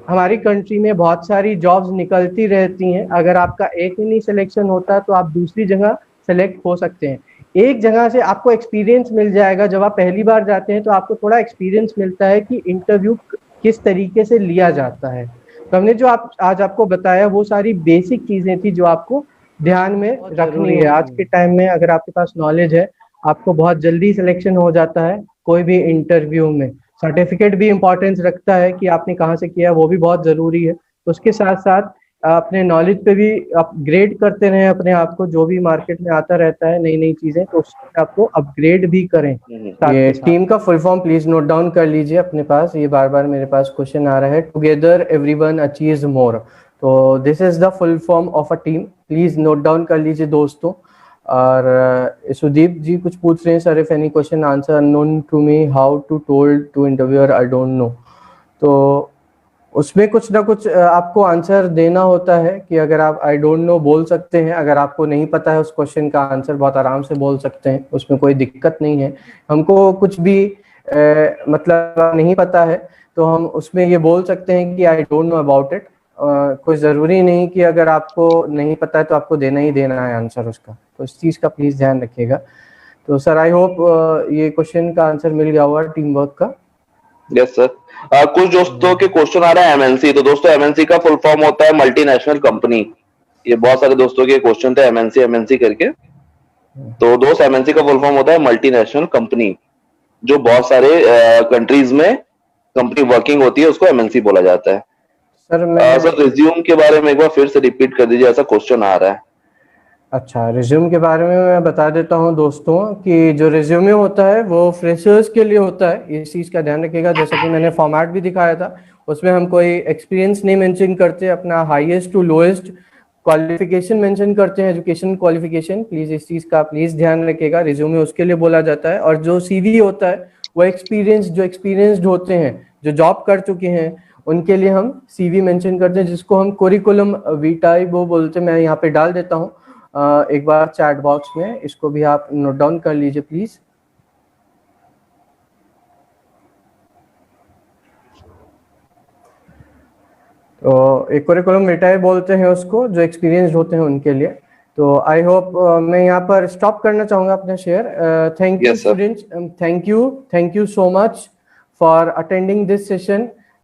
हमारी कंट्री में बहुत सारी जॉब्स निकलती रहती हैं। अगर आपका एक ही नहीं सिलेक्शन होता तो आप दूसरी जगह सेलेक्ट हो सकते हैं। एक जगह से आपको एक्सपीरियंस मिल जाएगा। जब आप पहली बार जाते हैं तो आपको थोड़ा एक्सपीरियंस मिलता है कि इंटरव्यू किस तरीके से लिया जाता है। तो हमने जो आज आपको बताया वो सारी बेसिक चीजें थी जो आपको ध्यान में रखनी है। आज के टाइम में अगर आपके पास नॉलेज है, आपको बहुत जल्दी सिलेक्शन हो जाता है कोई भी इंटरव्यू में। सर्टिफिकेट भी इम्पोर्टेंस रखता है कि आपने कहाँ से किया, वो भी बहुत ज़रूरी है। उसके साथ साथ अपने नॉलेज पे भी अपग्रेड करते रहें अपने आप को। जो भी मार्केट में आता रहता है नई नई चीज़ें, तो उससे आपको अपग्रेड भी करें। ये टीम का full form please note down कर लीजिए अपने पास। ये बार बार मेरे पास क्वेश्चन आ रहा है। टुगेदर एवरीवन अचीव्स मोर, तो this is the full form of a team. Please note down कर लीजिए दोस्तों। और सुदीप जी कुछ पूछ रहे हैं, sir if any question answer unknown to me, how to told to interviewer I don't know. तो उसमें कुछ ना कुछ आपको आंसर देना होता है कि अगर आप आई डोंट नो बोल सकते हैं। अगर आपको नहीं पता है उस क्वेश्चन का आंसर, बहुत आराम से बोल सकते हैं, उसमें कोई दिक्कत नहीं है। हमको कुछ भी मतलब नहीं पता है तो हम उसमें ये बोल सकते हैं कि आई डोंट नो अबाउट इट। कोई ज़रूरी नहीं कि अगर आपको नहीं पता है तो आपको देना ही देना है आंसर उसका। तो इस चीज़ का प्लीज़ ध्यान रखिएगा। तो सर आई होप ये क्वेश्चन का आंसर मिल गया होगा टीम वर्क का। Yes sir. कुछ दोस्तों के क्वेश्चन आ रहे हैं एमएनसी। तो दोस्तों एमएनसी का फुल फॉर्म होता है मल्टीनेशनल कंपनी। ये बहुत सारे दोस्तों के क्वेश्चन थे एमएनसी करके। तो दोस्त एमएनसी का फुल फॉर्म होता है मल्टीनेशनल कंपनी। जो बहुत सारे कंट्रीज में कंपनी वर्किंग होती है उसको एमएनसी बोला जाता है। सर रिज्यूम के बारे में एक बार फिर से रिपीट कर दीजिए, ऐसा क्वेश्चन आ रहा है। अच्छा, रिज्यूम के बारे में मैं बता देता हूं दोस्तों कि जो रिज्यूमे होता है वो फ्रेशर्स के लिए होता है। इस चीज़ का ध्यान रखिएगा। जैसा कि मैंने फॉर्मेट भी दिखाया था, उसमें हम कोई एक्सपीरियंस नहीं मेंशन करते, अपना highest to lowest qualification mention करते हैं, एजुकेशन क्वालिफिकेशन। प्लीज़ इस चीज़ का प्लीज़ ध्यान रखिएगा। रिज्यूमे उसके लिए बोला जाता है। और जो सीवी होता है वो एक्सपीरियंस्ड होते हैं, जो जॉब कर चुके हैं, उनके लिए हम सीवी मेंशन करते हैं, जिसको हम कुरिकुलम विटाई वो बोलते हैं। मैं यहाँ पे डाल देता हूँ एक बार चैट बॉक्स में, इसको भी आप नोट डाउन कर लीजिए प्लीज। तो एक कुरिकुलम विटाई बोलते हैं उसको, जो एक्सपीरियंस्ड होते हैं उनके लिए। तो आई होप मैं यहाँ पर स्टॉप करना चाहूँगा अपना share. Thank you students, thank you so much for attending this session.